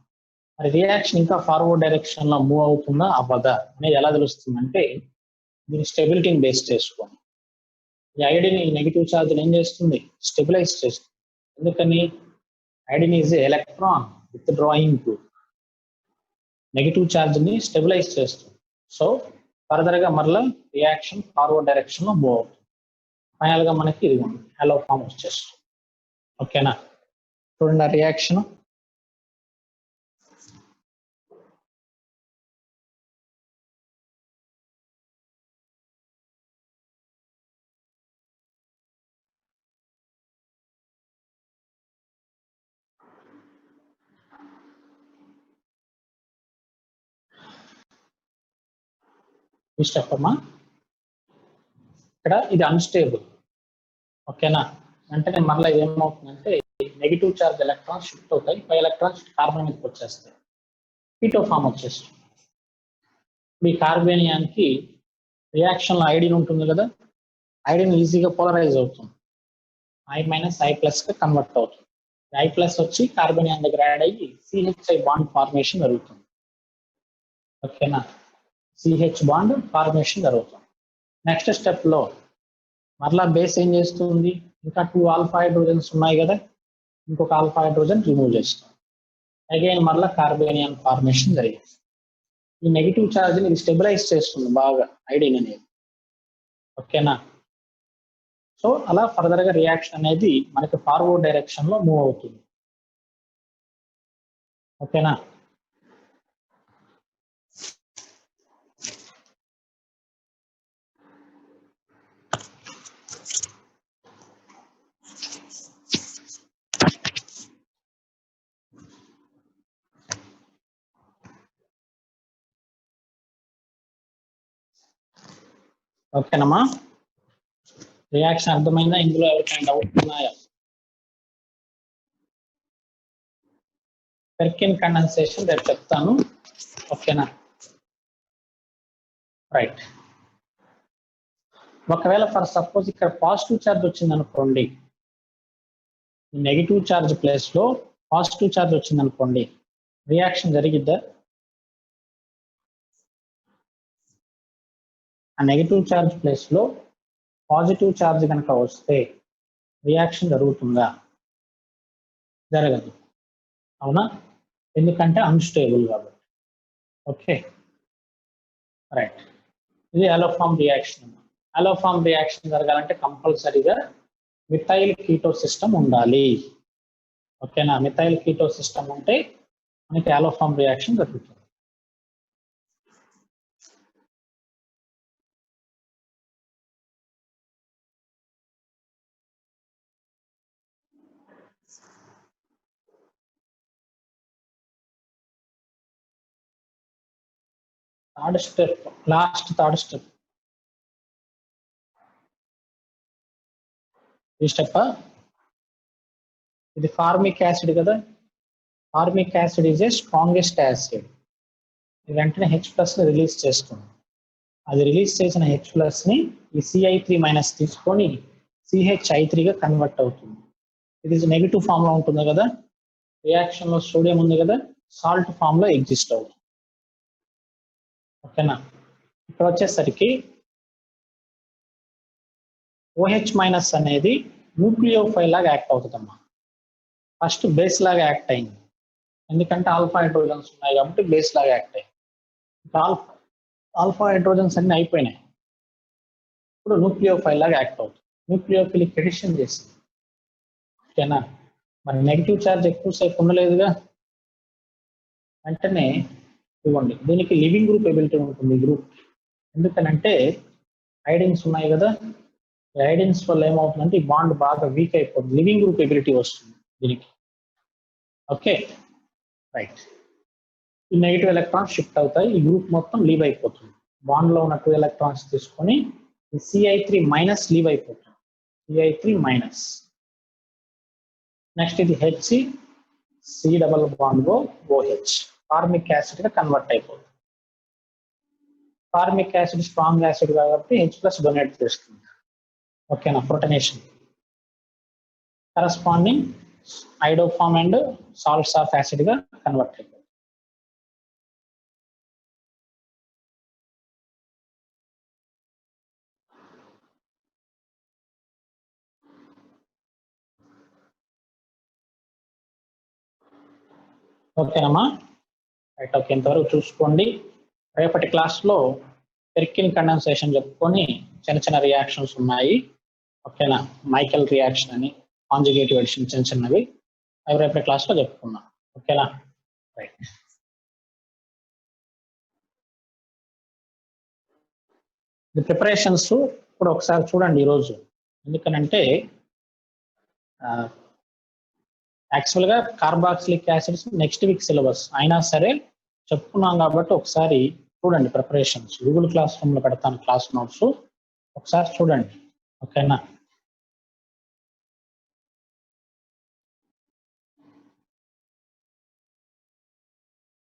మరి రియాక్షన్ ఇంకా ఫార్వర్డ్ డైరెక్షన్ లో మూవ్ అవుతుందా అవ్వదా అనేది ఎలా తెలుస్తుంది అంటే దీని స్టెబిలిటీని బేస్ చేసుకోండి. ఈ ఐడిన్ ఈ నెగిటివ్ ఛార్జ్ ఏం చేస్తుంది? స్టెబిలైజ్ చేస్తుంది. ఎందుకని? Iodine is electron withdrawing group, negative charge ని స్టెబిలైజ్ చేస్తుంది. సో ఫర్దర్ గా మరలా రియాక్షన్ ఫార్వర్డ్ డైరెక్షన్ లో మూవ్ అవుతుంది. ఫైనల్ గా మనకి ఇది హాలో ఫామ్ వచ్చేస్తుంది. ఓకేనా, చూడండి ఆ రియాక్షన్. ఈ స్టెప్ అమ్మా, ఇక్కడ ఇది అన్స్టేబుల్. ఓకేనా, వెంటనే మళ్ళీ ఏమవుతుందంటే నెగిటివ్ చార్జ్ ఎలక్ట్రాన్స్ షిఫ్ట్ అవుతాయి, 5 ఎలక్ట్రాన్స్ కార్బన్ మీదకి వచ్చేస్తాయి, కీటో ఫామ్ వచ్చేస్తుంది. ఈ కార్బేనియాన్కి రియాక్షన్ లో ఐడిన్ ఉంటుంది కదా, ఐడిన్ ఈజీగా పోలరైజ్ అవుతుంది, I- I+ గా కన్వర్ట్ అవుతుంది. I+ వచ్చి కార్బేనియాన్ దగ్గర యాడ్ అయ్యి CH బాండ్ ఫార్మేషన్ జరుగుతుంది. ఓకేనా, CH బాండ్ ఫార్మేషన్ జరుగుతుంది. నెక్స్ట్ స్టెప్ లో మరలా బేస్ ఏం చేస్తుంది? ఇంకా 2 ఆల్ఫా హైడ్రోజన్స్ ఉన్నాయి కదా, ఇంకొక ఆల్ఫా హైడ్రోజన్ రిమూవ్ చేస్తుంది. అగైన్ మరలా కార్బేనియాన్ ఫార్మేషన్ జరిగింది. ఈ నెగిటివ్ ఛార్జ్ ని స్టెబిలైజ్ చేస్తుంది బాగా ఐడిన్ అనేది. ఓకేనా, సో అలా ఫర్దర్ గా రియాక్షన్ అనేది మనకి ఫార్వర్డ్ డైరెక్షన్ లో మూవ్ అవుతుంది. ఓకేనా, ఓకేనమ్మా, రియాక్షన్ అర్థమైందా? ఇందులో ఎవరికైనా డౌట్ ఉన్నాయా? పెర్కిన్ కండెన్సేషన్ రేపు చెప్తాను. ఓకేనా, రైట్. ఒకవేళ ఫర్ సపోజ్ ఇక్కడ పాజిటివ్ ఛార్జ్ వచ్చింది అనుకోండి, నెగిటివ్ ఛార్జ్ ప్లేస్ లో పాజిటివ్ ఛార్జ్ వచ్చింది అనుకోండి, రియాక్షన్ జరిగిద్దా? ఆ నెగిటివ్ ఛార్జ్ ప్లేస్ లో పాజిటివ్ ఛార్జ్ కనుక వస్తే రియాక్షన్ జరుగుతుందా? జరగదు, అవునా? ఎందుకంటే అన్స్టేబుల్ కాబట్టి. Okay, right. ఇది hollow form reaction. Hollow form reaction జరగాలంటే కంపల్సరీగా మిథైల్ కీటో సిస్టమ్ ఉండాలి. ఓకేనా, మిథైల్ కీటో సిస్టమ్ ఉంటే మనకి హాలో ఫామ్ రియాక్షన్ జరుగుతుంది. Third step, last third step. ఈ స్టెప్ ఇది ఫార్మిక్ యాసిడ్ కదా, formic acid is a strongest acid. ఇది వెంటనే H+ రిలీజ్ చేస్తుంది. అది రిలీజ్ చేసిన H+ ని ఈ Ci3- తీసుకొని CHI3 గా కన్వర్ట్ అవుతుంది. ఇది నెగిటివ్ ఫామ్ లో ఉంటుంది కదా, రియాక్షన్ లో సోడియం ఉంది కదా, సాల్ట్ ఫామ్ లో ఎగ్జిస్ట్ అవుతుంది. ఓకేనా, ఇక్కడ వచ్చేసరికి OH- అనేది న్యూక్లియోఫైల్ లాగా యాక్ట్ అవుతుందమ్మా. ఫస్ట్ బేస్ లాగా యాక్ట్ అయింది, ఎందుకంటే ఆల్ఫా హైడ్రోజన్స్ ఉన్నాయి కాబట్టి బేస్ లాగా యాక్ట్ అయ్యాయి. ఆల్ఫా హైడ్రోజన్స్ అన్ని అయిపోయినాయి. ఇప్పుడు న్యూక్లియోఫైల్ లాగా యాక్ట్ అవుతుంది. న్యూక్లియోఫిలిక్ ఎడిషన్ చేసింది. ఓకేనా? మరి నెగిటివ్ ఛార్జ్ ఎక్కువసేపు ఉండలేదుగా, వెంటనే ఇవ్వండి. దీనికి లివింగ్ గ్రూప్ ఎబిలిటీ ఉంటుంది గ్రూప్. ఎందుకనంటే ఐడిన్స్ ఉన్నాయి కదా, ఈ ఐడిన్స్ వల్ల ఏమవుతుందంటే ఈ బాండ్ బాగా వీక్ అయిపోతుంది, లివింగ్ గ్రూప్ ఎబిలిటీ వస్తుంది దీనికి. Okay right. ఈ నెగిటివ్ ఎలక్ట్రాన్స్ షిఫ్ట్ అవుతాయి, ఈ గ్రూప్ మొత్తం లీవ్ అయిపోతుంది. బాండ్ లో ఉన్న 2 ఎలక్ట్రాన్స్ తీసుకొని ఈ Ci3- లీవ్ అయిపోతుంది. Ci3-. నెక్స్ట్ ఇది Hc C double bond OH formic acid గా కన్వర్ట్ అయిపోతుంది. ఫార్మిక్ యాసిడ్ స్ట్రాంగ్ యాసిడ్ కాబట్టి H+ డొనేట్ చేస్తుంది. ఓకేనా? Protonation corresponding iodoform and salts of acid గా కన్వర్ట్ అయిపోతుంది. ఓకేనమ్మా రైట్. ఓకే, ఇంతవరకు చూసుకోండి. రేపటి క్లాస్లో పెర్కిన్ కండెన్సేషన్ చెప్పుకొని చిన్న చిన్న రియాక్షన్స్ ఉన్నాయి. ఓకేనా? మైకెల్ రియాక్షన్ అని, కాంజుగేటివ్ అడిషన్ చిన్న చిన్నవి, అవి రేపటి క్లాస్లో చెప్పుకుందాం. ఓకేనా? రైట్. ఇది ప్రిపరేషన్స్ ఇప్పుడు ఒకసారి చూడండి ఈరోజు. ఎందుకనంటే యాక్చువల్గా carboxylic acids next week syllabus అయినా సరే చెప్పుకున్నాం కాబట్టి ఒకసారి చూడండి ప్రిపరేషన్స్. గూగుల్ క్లాస్ రూమ్లో పెడతాను క్లాస్ నోట్స్, ఒకసారి చూడండి. ఓకేనా?